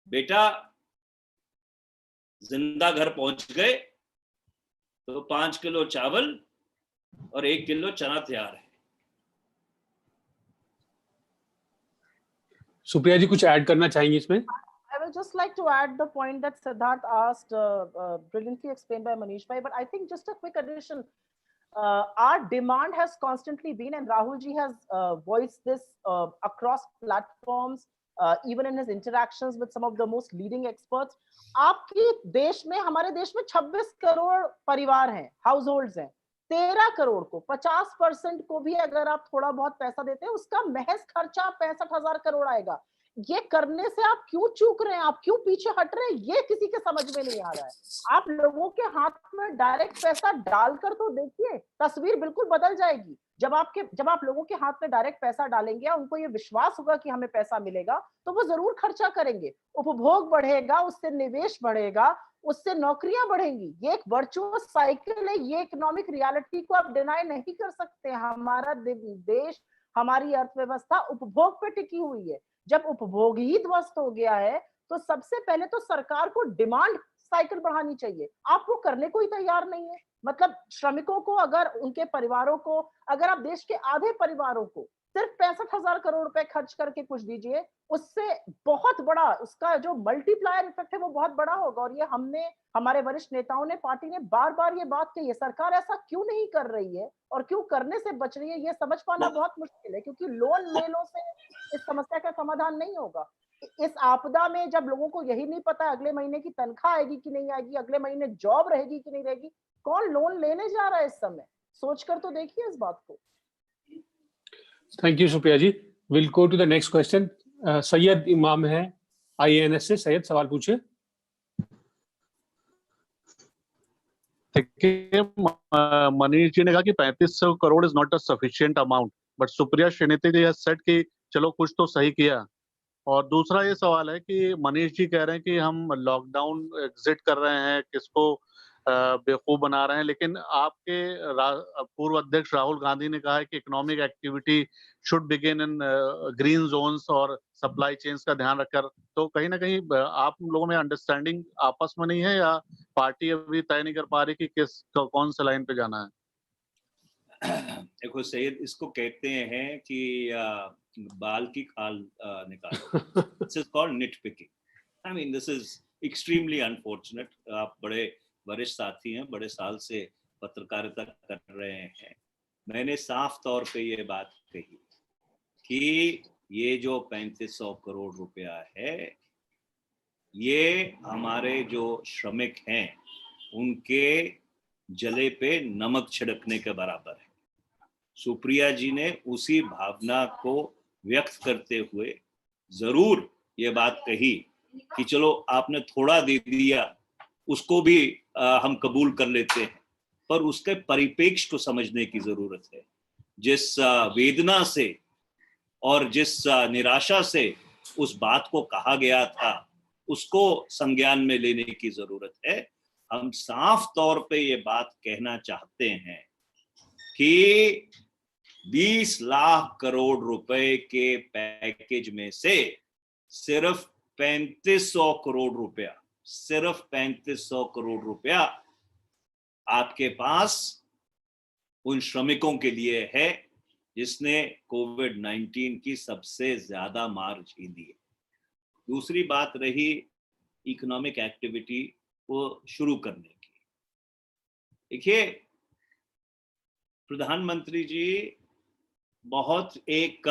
बेटा जिंदा घर पहुंच गए तो 5 किलो चावल और 1 किलो चना तैयार है। सुप्रिया जी कुछ ऐड करना चाहेंगे इसमें? I would just like to add the point that Siddharth asked, brilliantly explained by Manish Bhai, but I think just a quick addition. our demand has constantly been, and Rahul ji has voiced this across platforms, even in his interactions with some of the most leading experts. आपके देश में, हमारे देश में 26 करोड़ परिवार हैं, हाउस होल्ड्स हैं। 13 करोड़ को 50% को भी अगर आप थोड़ा बहुत पैसा देते हैं, उसका महज खर्चा 65,000 करोड़ आएगा। ये करने से आप क्यों चूक रहे हैं, आप क्यों पीछे हट रहे हैं, ये किसी के समझ में नहीं आ रहा है। आप लोगों के हाथ में डायरेक्ट पैसा डालकर तो देखिए, तस्वीर बिल्कुल बदल जाएगी। जब आप लोगों के हाथ में डायरेक्ट पैसा डालेंगे, उनको ये विश्वास होगा कि हमें पैसा मिलेगा, तो वो जरूर खर्चा करेंगे, उपभोग बढ़ेगा, उससे निवेश बढ़ेगा, उससे नौकरियां बढ़ेंगी। ये एक वर्चुअस साइकिल है, ये इकोनॉमिक रियलिटी को आप डिनाई नहीं कर सकते। हमारा देश, हमारी अर्थव्यवस्था उपभोग पे टिकी हुई है। जब उपभोग ही ध्वस्त हो गया है, तो सबसे पहले तो सरकार को डिमांड साइकिल बढ़ानी चाहिए। आप वो करने को ही तैयार नहीं है। मतलब श्रमिकों को, अगर उनके परिवारों को, अगर आप देश के आधे परिवारों को सिर्फ 65,000 करोड़ रुपए खर्च करके कुछ दीजिए, उससे बहुत बड़ा, उसका जो मल्टीप्लायर इफेक्ट है वो बहुत बड़ा होगा। और ये हमारे वरिष्ठ नेताओं ने, पार्टी ने बार बार ये बात कही है। सरकार ऐसा क्यों नहीं कर रही है और क्यों करने से बच रही है, ये समझ पाना बहुत मुश्किल है, क्योंकि लोन लेने से इस समस्या का समाधान नहीं होगा। इस आपदा में जब लोगों को यही नहीं पता अगले महीने की तनख्वाह आएगी कि नहीं आएगी, अगले महीने जॉब रहेगी कि नहीं रहेगी, कौन लोन लेने जा रहा है इस समय? सोचकर तो देखिए इस बात को। Thank you Supriya ji. Will go to the next question. Syed Imam है IANS से। सैयद, सवाल पूछिए। देखिए, मनीष जी ने कहा कि 3500 crore is not a sufficient amount, but Supriya Shrinidhi ji has said कि चलो कुछ तो सही किया। और दूसरा ये सवाल है कि मनीष जी कह रहे हैं कि हम लॉकडाउन एग्जिट कर रहे हैं, किसको बेवकूफ बना रहे हैं, लेकिन आपके पूर्व अध्यक्ष राहुल गांधी ने कहा है कि economic activity should begin in green zones और सप्लाई चेन्स का ध्यान रखकर। तो कहीं ना कहीं आप लोगों में अंडरस्टैंडिंग आपस में नहीं है, या पार्टी अभी तय नहीं कर पा रही कि कौन से लाइन पे जाना है? देखो सैयद, इसको कहते हैं कि बाल की खाल निकालो। This is called nit picking. I mean, this is extremely unfortunate. आप बड़े वरिष्ठ साथी हैं, बड़े साल से पत्रकारिता कर रहे हैं। मैंने साफ तौर पे ये बात कही कि ये जो 3500 करोड़ रुपया है, ये हमारे जो श्रमिक हैं उनके जले पे नमक छिड़कने के बराबर है। सुप्रिया जी ने उसी भावना को व्यक्त करते हुए जरूर ये बात कही कि चलो आपने थोड़ा दे दिया, उसको भी हम कबूल कर लेते हैं, पर उसके परिप्रेक्ष्य को समझने की जरूरत है। जिस वेदना से और जिस निराशा से उस बात को कहा गया था, उसको संज्ञान में लेने की जरूरत है। हम साफ तौर पे ये बात कहना चाहते हैं कि 20 लाख करोड़ रुपए के पैकेज में से सिर्फ 3500 करोड़ रुपया, सिर्फ 3500 करोड़ रुपया आपके पास उन श्रमिकों के लिए है जिसने कोविड-19 की सबसे ज्यादा मार झेली है। दूसरी बात रही इकोनॉमिक एक्टिविटी को शुरू करने की। देखिए, प्रधानमंत्री जी बहुत एक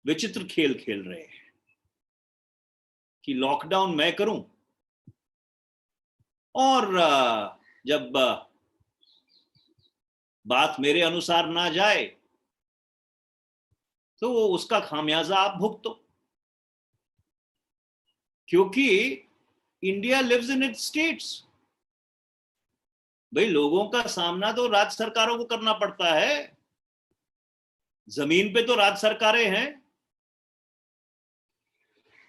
विचित्र खेल खेल रहे हैं कि लॉकडाउन मैं करूं और जब बात मेरे अनुसार ना जाए तो उसका खामियाजा आप भुगतो, क्योंकि India lives in its states. भाई, लोगों का सामना तो राज्य सरकारों को करना पड़ता है। जमीन पे तो राज्य सरकारें हैं,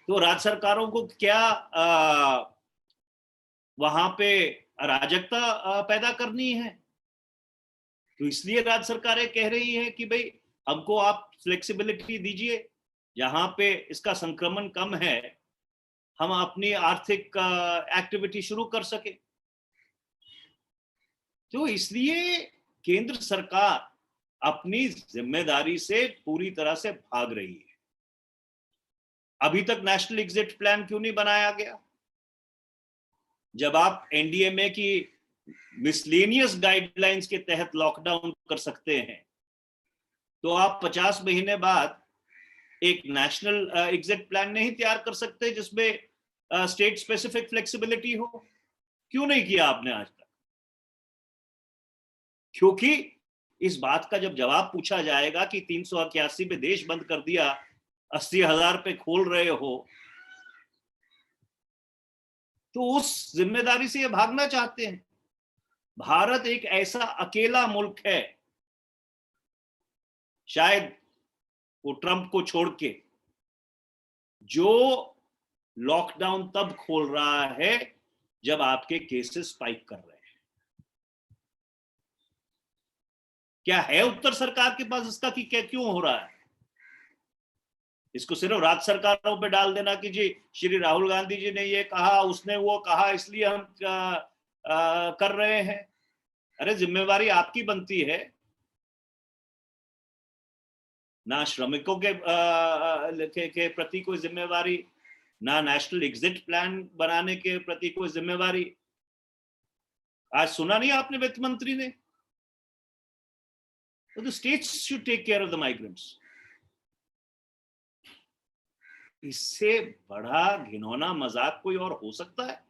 तो राज्य सरकारों को क्या वहां पे अराजकता पैदा करनी है? तो इसलिए राज्य सरकारें कह रही हैं कि भाई हमको आप फ्लेक्सिबिलिटी दीजिए, जहां पे इसका संक्रमण कम है हम अपनी आर्थिक एक्टिविटी शुरू कर सके। तो इसलिए केंद्र सरकार अपनी जिम्मेदारी से पूरी तरह से भाग रही है। अभी तक नेशनल एग्जिट प्लान क्यों नहीं बनाया गया? जब आप एनडीएमए की मिसलेनियस गाइडलाइंस के तहत लॉकडाउन कर सकते हैं, तो आप 50 महीने बाद एक नेशनल एग्जिट प्लान नहीं तैयार कर सकते जिसमें स्टेट स्पेसिफिक फ्लेक्सिबिलिटी हो? क्यों नहीं किया आपने आज तक? क्योंकि इस बात का जब जवाब पूछा जाएगा कि 381 पे देश बंद कर दिया, 80,000 पे खोल रहे हो, तो उस जिम्मेदारी से ये भागना चाहते हैं। भारत एक ऐसा अकेला मुल्क है, शायद वो ट्रंप को छोड़ के, जो लॉकडाउन तब खोल रहा है जब आपके केसेस स्पाइक कर रहे हैं। क्या है उत्तर सरकार के पास इसका कि क्या क्यों हो रहा है? इसको सिर्फ राज्य सरकारों पे डाल देना कि जी श्री राहुल गांधी जी ने ये कहा, उसने वो कहा, इसलिए हम कर रहे हैं। अरे जिम्मेवारी आपकी बनती है ना, श्रमिकों के प्रति कोई जिम्मेवारी, ना नेशनल एग्जिट प्लान बनाने के प्रति कोई जिम्मेवारी। आज सुना नहीं आपने वित्त मंत्री ने, the states should take care of the migrants. इससे बड़ा घिनौना मजाक कोई और हो सकता है?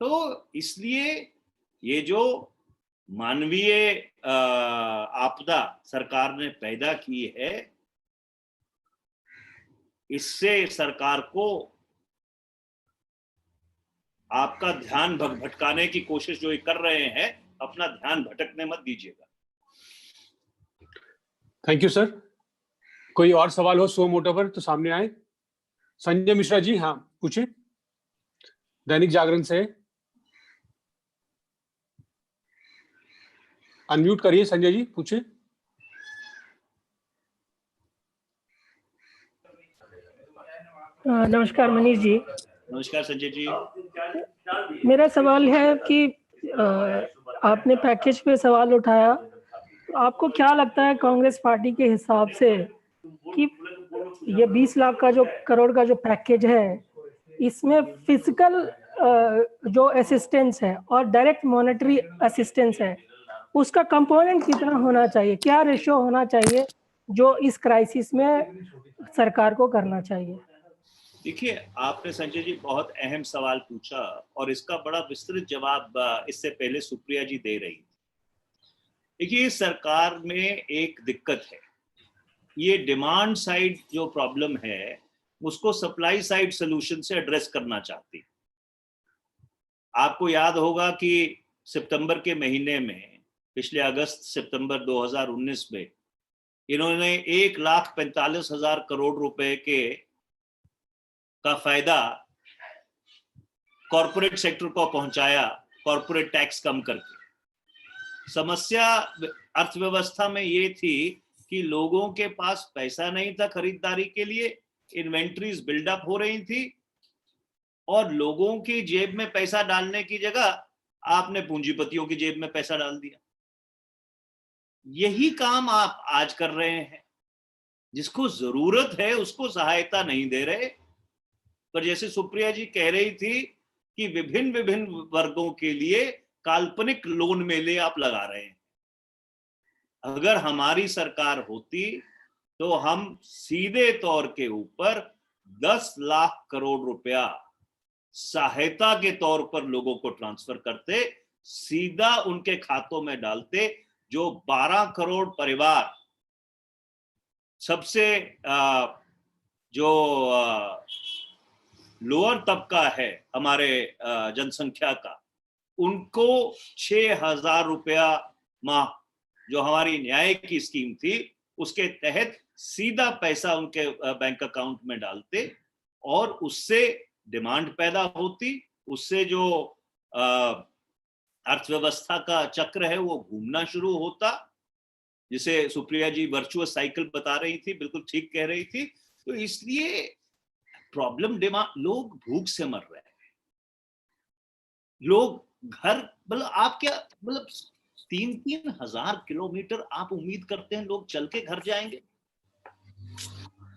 तो इसलिए ये जो मानवीय आपदा सरकार ने पैदा की है, इससे सरकार को आपका ध्यान भटकाने की कोशिश जो कर रहे हैं, अपना ध्यान भटकने मत दीजिएगा। Thank you sir. कोई और सवाल हो सो मोटो पर तो सामने आए। संजय मिश्रा जी, हाँ पूछिए, दैनिक जागरण से। अनम्यूट करिए संजय जी, पूछिए। नमस्कार मनीष जी। नमस्कार संजय जी। मेरा सवाल है कि आपने पैकेज पे सवाल उठाया, तो आपको क्या लगता है कांग्रेस पार्टी के हिसाब से कि ये 20 लाख का जो करोड़ का जो पैकेज है, इसमें फिजिकल जो असिस्टेंस है और डायरेक्ट मॉनेटरी असिस्टेंस है, उसका कंपोनेंट कितना होना चाहिए, क्या रेशियो होना चाहिए जो इस क्राइसिस में सरकार को करना चाहिए? देखिए, आपने संजय जी बहुत अहम सवाल पूछा और इसका बड़ा विस्तृत जवाब इससे पहले सुप्रिया जी दे रही थी। देखिए, सरकार में एक दिक्कत है, ये डिमांड साइड जो प्रॉब्लम है उसको सप्लाई साइड सोल्यूशन से एड्रेस करना चाहती। आपको याद होगा कि सितंबर के महीने में, पिछले अगस्त सितंबर 2019 में, इन्होंने 1,45,000 करोड़ रुपए का फायदा कॉर्पोरेट सेक्टर को पहुंचाया, कॉर्पोरेट टैक्स कम करके। समस्या अर्थव्यवस्था में ये थी कि लोगों के पास पैसा नहीं था खरीदारी के लिए, इन्वेंट्रीज बिल्डअप हो रही थी और लोगों की जेब में पैसा डालने की जगह आपने पूंजीपतियों की जेब में पैसा डाल दिया। यही काम आप आज कर रहे हैं। जिसको जरूरत है उसको सहायता नहीं दे रहे, पर जैसे सुप्रिया जी कह रही थी कि विभिन्न वर्गों के लिए काल्पनिक लोन मेले आप लगा रहे हैं। अगर हमारी सरकार होती तो हम सीधे तौर के ऊपर 10 लाख करोड़ रुपया सहायता के तौर पर लोगों को ट्रांसफर करते, सीधा उनके खातों में डालते। जो 12 करोड़ परिवार, सबसे जो लोअर तबका है हमारे जनसंख्या का, उनको 6,000 रुपया माह, जो हमारी न्याय की स्कीम थी, उसके तहत सीधा पैसा उनके बैंक अकाउंट में डालते और उससे डिमांड पैदा होती, उससे जो अर्थव्यवस्था का चक्र है वो घूमना शुरू होता, जिसे सुप्रिया जी वर्चुअस साइकिल बता रही थी, बिल्कुल ठीक कह रही थी। तो इसलिए प्रॉब्लम डिमांड, लोग भूख से मर रहे हैं, लोग घर, मतलब आप क्या, मतलब 3-3 हजार किलोमीटर आप उम्मीद करते हैं लोग चल के घर जाएंगे?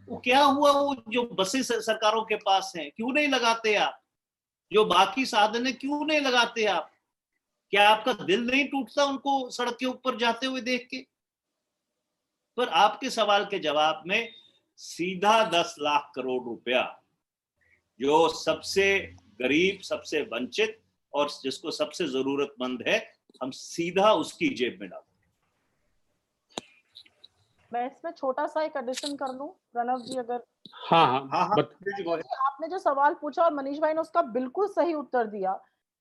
वो क्या हुआ, वो जो बसें सरकारों के पास हैं, क्यों नहीं लगाते आप? जो बाकी साधन है क्यों नहीं लगाते आप? क्या आपका दिल नहीं टूटता उनको सड़क के ऊपर जाते हुए देख के? पर आपके सवाल के जवाब में सीधा 10 लाख करोड़ रुपया जो सबसे गरीब, सबसे वंचित और जिसको सबसे जरूरतमंद है, हम सीधा उसकी जेब में डालते। मैं इसमें छोटा सा एक एडिशन कर लूं, प्रणव जी, अगर हाँ हाँ हाँ हाँ, आपने जो सवाल पूछा और मनीष भाई ने उसका बिल्कुल सही उत्तर दिया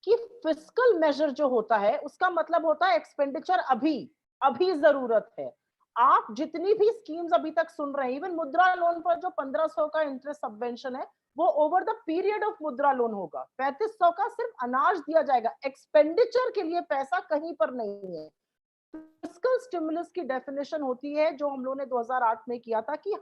कि फिस्कल मेजर जो होता है उसका मतलब होता है एक्सपेंडिचर अभी जरूरत है। आप जितनी भी स्कीम्स अभी तक सुन रहे हैं, इवन मुद्रा लोन पर जो 1500 का इंटरेस्ट सबवेंशन है, वो ओवर द पीरियड ऑफ मुद्रा लोन होगा। 3500 का सिर्फ अनाज दिया जाएगा, एक्सपेंडिचर के लिए पैसा कहीं पर नहीं है। फिस्कल स्टिमुलस की डेफिनेशन होती है जो हम लोगों ने 2008 में किया था कि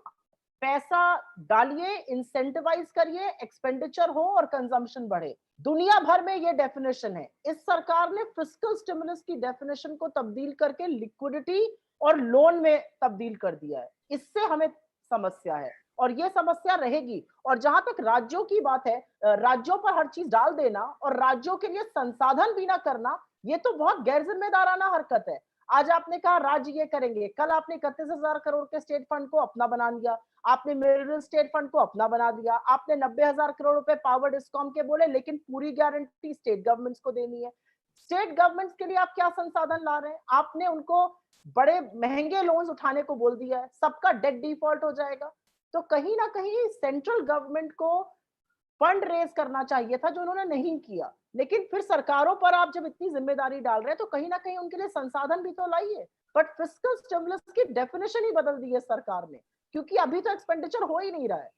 पैसा डालिए, इंसेंटिवाइज करिए, एक्सपेंडिचर हो और कंजम्पशन बढ़े। दुनिया भर में ये डेफिनेशन है। इस सरकार ने फिस्कल स्टिमुलस की डेफिनेशन को तब्दील करके लिक्विडिटी और लोन में तब्दील कर दिया है। इससे हमें समस्या है और ये समस्या रहेगी। और जहां तक राज्यों की बात है, राज्यों पर हर चीज डाल देना और राज्यों के लिए संसाधन भी ना करना, ये तो बहुत गैर जिम्मेदाराना हरकत है। आज आपने कहा राज्य ये करेंगे, कल आपने 31,000 करोड़ के स्टेट फंड को अपना बना दिया, आपने मिनरल स्टेट फंड को अपना बना दिया, आपने 90,000 करोड़ रुपए पावर डिस्कॉम के बोले, लेकिन पूरी गारंटी स्टेट गवर्नमेंट्स को देनी है। स्टेट गवर्नमेंट्स के लिए आप क्या संसाधन ला रहे हैं? आपने उनको बड़े महंगे लोन्स उठाने को बोल दिया है, सबका डेट डिफॉल्ट हो जाएगा। तो कहीं ना कहीं सेंट्रल गवर्नमेंट को फंड रेज करना चाहिए था, जो उन्होंने नहीं किया। लेकिन फिर सरकारों पर आप जब इतनी जिम्मेदारी डाल रहे हैं तो कहीं ना कहीं उनके लिए संसाधन भी तो लाइए। बट फिस्कल स्टिमुलस की डेफिनेशन ही बदल दी है सरकार ने, क्योंकि अभी तो एक्सपेंडिचर हो ही नहीं रहा है।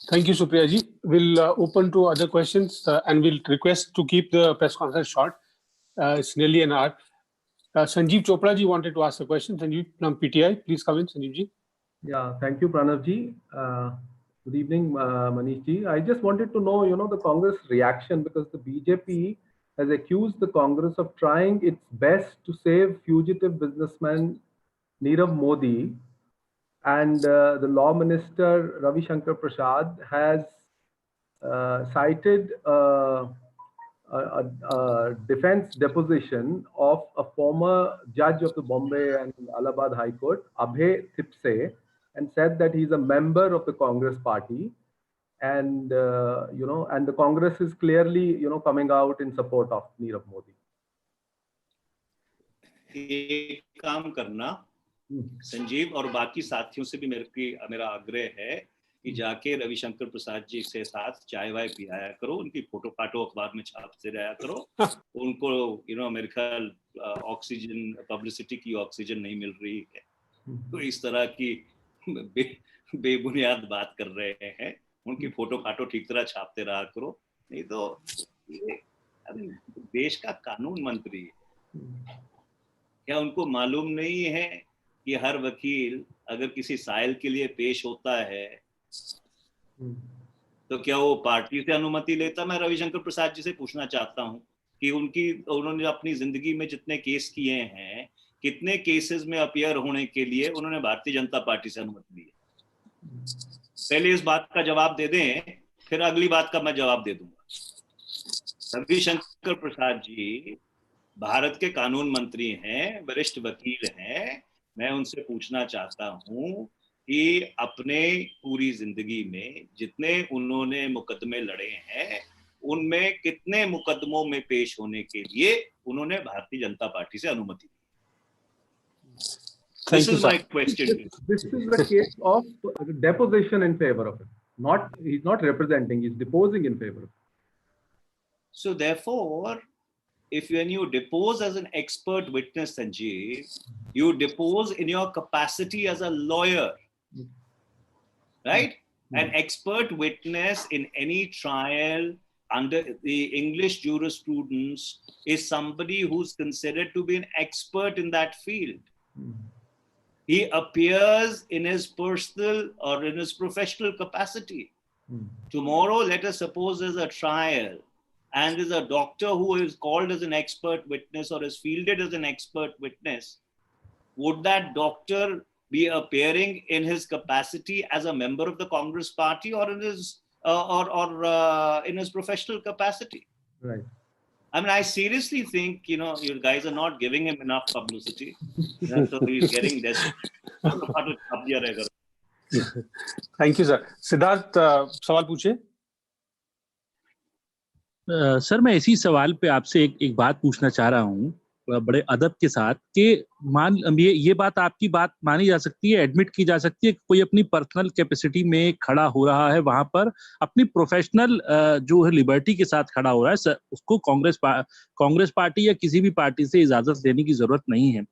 Thank you, Supriya ji. We'll open to other questions and we'll request to keep the press conference short. It's nearly an hour. Sanjeev Chopra ji wanted to ask a question. Sanjeev from PTI, please come in, Sanjeev ji. Yeah, thank you, Pranav ji. Good evening, Manish ji. I just wanted to know, the Congress reaction, because the BJP has accused the Congress of trying its best to save fugitive businessman Nirav Modi. And the law minister Ravi Shankar Prasad has cited a defense deposition of a former judge of the Bombay and Allahabad High Court, Abhay Thipse, and said that he's a member of the Congress party. And, and the Congress is clearly, coming out in support of Nirav Modi. एक काम करना संजीव और बाकी साथियों से भी मेरा आग्रह है कि जाके रविशंकर प्रसाद जी से साथ चाय वाय पिलाया करो, उनकी फोटो फाटो अखबार में छापते रहा करो। उनको मेरे ख्याल ऑक्सीजन, पब्लिसिटी की ऑक्सीजन नहीं मिल रही है, तो इस तरह की बेबुनियाद बात कर रहे हैं। उनकी फोटो फाटो ठीक तरह छापते रहा करो, नहीं तो देश का कानून मंत्री है। क्या उनको मालूम नहीं है कि हर वकील अगर किसी साइल के लिए पेश होता है तो क्या वो पार्टी से अनुमति लेता? मैं रविशंकर प्रसाद जी से पूछना चाहता हूं कि उन्होंने अपनी जिंदगी में जितने केस किए हैं, कितने केसेस में अपीयर होने के लिए उन्होंने भारतीय जनता पार्टी से अनुमति ली है? पहले इस बात का जवाब दे दें, फिर अगली बात का मैं जवाब दे दूंगा। रविशंकर प्रसाद जी भारत के कानून मंत्री हैं, वरिष्ठ वकील हैं। मैं उनसे पूछना चाहता हूं कि अपने पूरी जिंदगी में जितने उन्होंने मुकदमे लड़े हैं, उनमें कितने मुकदमों में पेश होने के लिए उन्होंने भारतीय जनता पार्टी से अनुमति दी? This is my question. This is the case of deposition in favor of it. He's not representing, he's deposing in favor of it. So therefore, when you depose as an expert witness, Sanjeev, you depose in your capacity as a lawyer, right? An expert witness in any trial under the English jurisprudence is somebody who's considered to be an expert in that field. He appears in his personal or in his professional capacity. Tomorrow, let us suppose there's a trial and there's a doctor who is called as an expert witness or is fielded as an expert witness. Would that doctor be appearing in his capacity as a member of the Congress party or in his or in his professional capacity. Right. I mean, I seriously think, you know, you guys are not giving him enough publicity. So he's getting desperate. Thank you sir. Siddharth सवाल पूछे। सर मैं इसी सवाल पे आपसे एक बात पूछना चाह रहा हूँ बड़े अदब के साथ कि ये बात आपकी बात मानी जा सकती है, एडमिट की जा सकती है कि कोई अपनी पर्सनल कैपेसिटी में खड़ा हो रहा है, वहां पर अपनी प्रोफेशनल जो है लिबर्टी के साथ खड़ा हो रहा है, उसको कांग्रेस पार्टी या किसी भी पार्टी से इजाजत लेने की जरूरत नहीं है।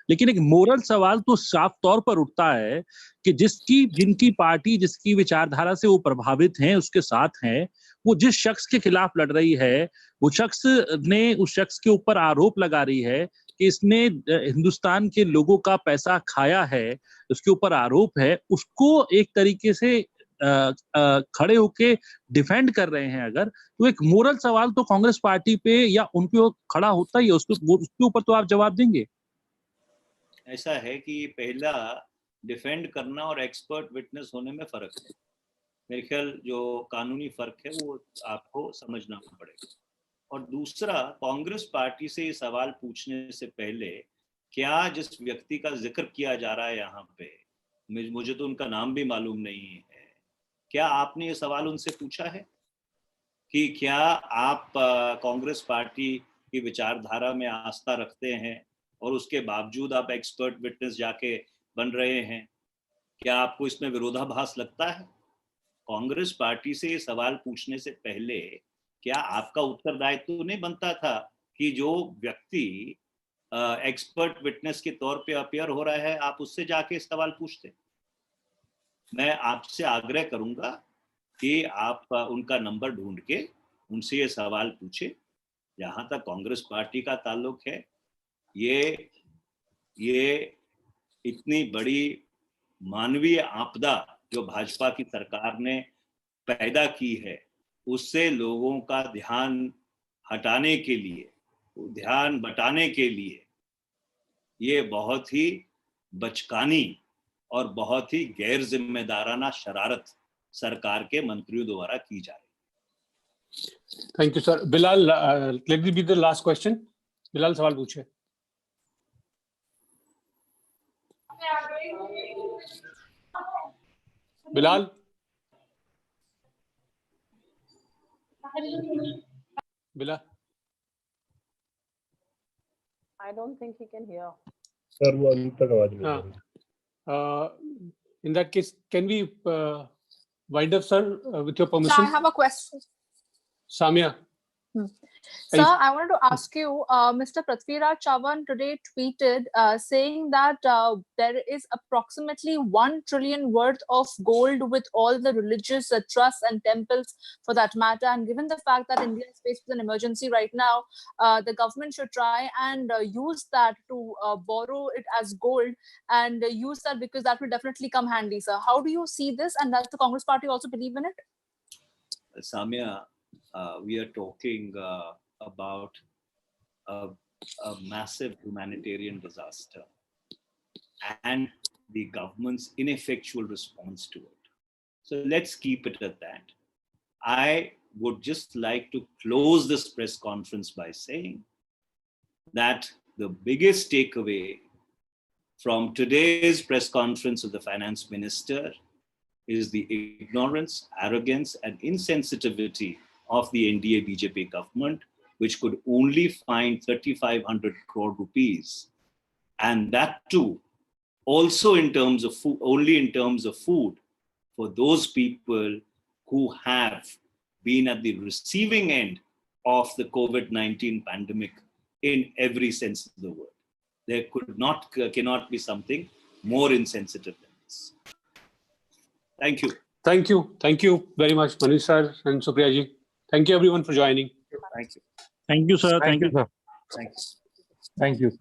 लेकिन एक मोरल सवाल तो साफ तौर पर उठता है कि जिनकी पार्टी जिसकी विचारधारा से वो प्रभावित हैं, उसके साथ हैं, वो जिस शख्स के खिलाफ लड़ रही है, वो शख्स ने उस शख्स के ऊपर आरोप लगा रही है कि इसने हिंदुस्तान के लोगों का पैसा खाया है, उसके ऊपर आरोप है, उसको एक तरीके से खड़े होके डिफेंड कर रहे हैं अगर, तो एक मोरल सवाल तो कांग्रेस पार्टी पे या उन पे खड़ा होता ही है, उसके ऊपर तो आप जवाब देंगे। ऐसा है कि पहला डिफेंड करना और एक्सपर्ट विटनेस होने में फर्क है। मेरे ख्याल जो कानूनी फर्क है वो आपको समझना पड़ेगा। और दूसरा, कांग्रेस पार्टी से ये सवाल पूछने से पहले क्या जिस व्यक्ति का जिक्र किया जा रहा है यहाँ पे, मुझे तो उनका नाम भी मालूम नहीं है, क्या आपने ये सवाल उनसे पूछा है कि क्या आप कांग्रेस पार्टी की विचारधारा में आस्था रखते हैं और उसके बावजूद आप एक्सपर्ट विटनेस जाके बन रहे हैं? क्या आपको इसमें विरोधाभास लगता है? कांग्रेस पार्टी से ये सवाल पूछने से पहले क्या आपका उत्तरदायित्व तो नहीं बनता था कि जो व्यक्ति एक्सपर्ट विटनेस के तौर पे अपीयर हो रहा है, आप उससे जाके सवाल पूछते? मैं आपसे आग्रह करूंगा कि आप उनका नंबर ढूंढ के उनसे ये सवाल पूछे। जहां तक कांग्रेस पार्टी का ताल्लुक है, ये इतनी बड़ी मानवीय आपदा जो भाजपा की सरकार ने पैदा की है, उससे लोगों का ध्यान हटाने के लिए, ध्यान बटाने के लिए ये बहुत ही बचकानी और बहुत ही गैर जिम्मेदाराना शरारत सरकार के मंत्रियों द्वारा की जा रही। Thank you sir. Bilal, let me be the last question. Bilal सवाल पूछे। Bilal, I don't think he can hear. Sir वो अंत तक आवाज नहीं आ रही। In that case, can we wind up, sir, with your permission? So I have a question. Samia. Sir, I wanted to ask you, Mr. Prithviraj Chavan today tweeted saying that there is approximately 1 trillion worth of gold with all the religious trusts and temples for that matter. And given the fact that India is faced with an emergency right now, the government should try and use that to borrow it as gold and use that because that will definitely come handy, sir. How do you see this? And does the Congress party also believe in it? Samia, we are talking about a massive humanitarian disaster and the government's ineffectual response to it. So let's keep it at that. I would just like to close this press conference by saying that the biggest takeaway from today's press conference of the finance minister is the ignorance, arrogance, and insensitivity of the NDA BJP government, which could only find 3,500 crore rupees. And that too, also in terms of food, only in terms of food for those people who have been at the receiving end of the COVID-19 pandemic in every sense of the word. There cannot be something more insensitive than this. Thank you. Thank you. Thank you very much, Manish sir and Supriya ji. Thank you everyone for joining. Thank you. Thank you, sir. Thank you, sir. Thanks. Thank you.